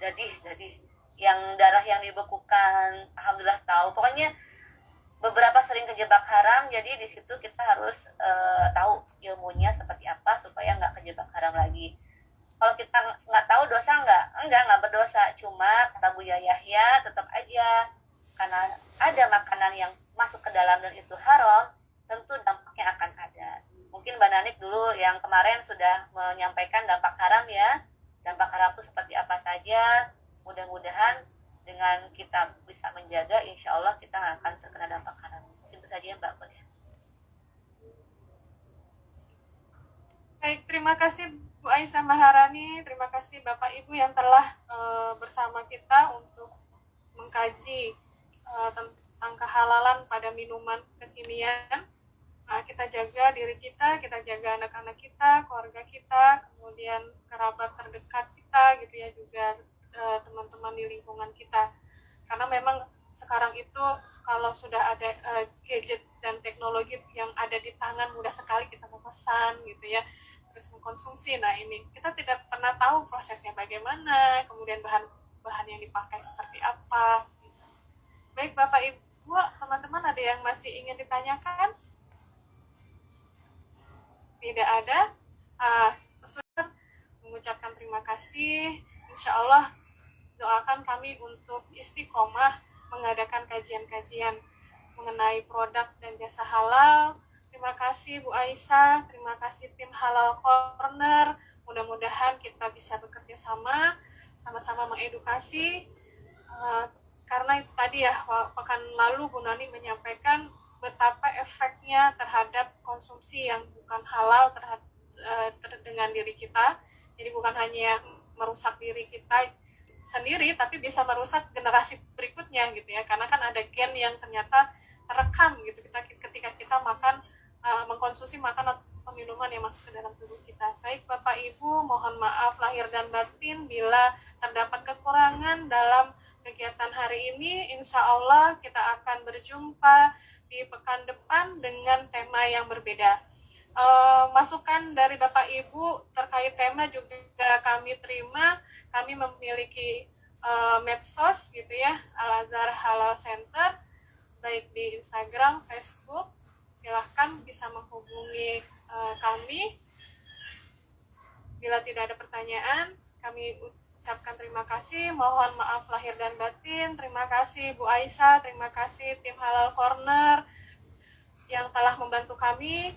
dadih yang darah yang dibekukan. Alhamdulillah tahu. Pokoknya beberapa sering kejebak haram. Jadi di situ kita harus tahu ilmunya seperti apa supaya nggak kejebak haram lagi. Kalau kita nggak tahu dosa nggak berdosa. Cuma kata Buya Yahya, tetap aja karena ada makanan yang masuk ke dalam dan itu haram, tentu dampaknya akan ada. Mungkin Mbak Nanik dulu yang kemarin sudah menyampaikan dampak haram ya. Dampak haram itu seperti apa saja. Mudah-mudahan dengan kita bisa menjaga, insya Allah kita nggak akan terkena dampak haram. Itu saja ya Mbak Kun ya. terima kasih Bu Aisyah Maharani, terima kasih Bapak Ibu yang telah bersama kita untuk mengkaji tentang kehalalan pada minuman kekinian. Nah, kita jaga diri kita jaga anak-anak kita, keluarga kita, kemudian kerabat terdekat kita gitu ya, juga teman-teman di lingkungan kita. Karena memang sekarang itu kalau sudah ada gadget dan teknologi yang ada di tangan, mudah sekali kita memesan gitu ya, terus mengkonsumsi. Nah, ini kita tidak pernah tahu prosesnya bagaimana, kemudian bahan yang dipakai seperti apa gitu. Baik Bapak Ibu, teman-teman, ada yang masih ingin ditanyakan? Tidak ada. Sudah mengucapkan terima kasih. Insya Allah doakan kami untuk istiqomah mengadakan kajian-kajian mengenai produk dan jasa halal. Terima kasih Bu Aisyah, terima kasih tim Halal Corner. Mudah-mudahan kita bisa bekerja sama-sama mengedukasi. Karena itu tadi ya, pekan lalu Bu Nani menyampaikan betapa efeknya terhadap konsumsi yang bukan halal dengan diri kita. Jadi bukan hanya merusak diri kita sendiri, tapi bisa merusak generasi berikutnya gitu ya, karena kan ada gen yang ternyata terekam gitu ketika kita mengkonsumsi makanan atau minuman yang masuk ke dalam tubuh kita. Baik Bapak Ibu, mohon maaf lahir dan batin bila terdapat kekurangan dalam kegiatan hari ini. Insya Allah kita akan berjumpa di pekan depan dengan tema yang berbeda. Masukan dari Bapak Ibu terkait tema juga kami terima. Kami memiliki medsos gitu ya, Al Azhar Halal Center, baik di Instagram, Facebook. Silahkan bisa menghubungi kami. Bila tidak ada pertanyaan, kami ucapkan terima kasih. Mohon maaf lahir dan batin. Terima kasih Bu Aisyah, terima kasih tim Halal Corner yang telah membantu kami.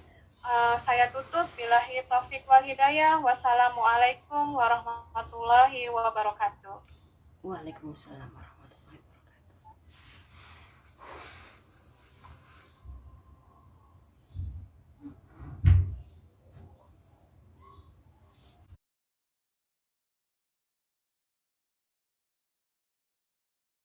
Saya tutup, billahi taufik wal hidayah. Wassalamualaikum warahmatullahi wabarakatuh. Waalaikumsalam.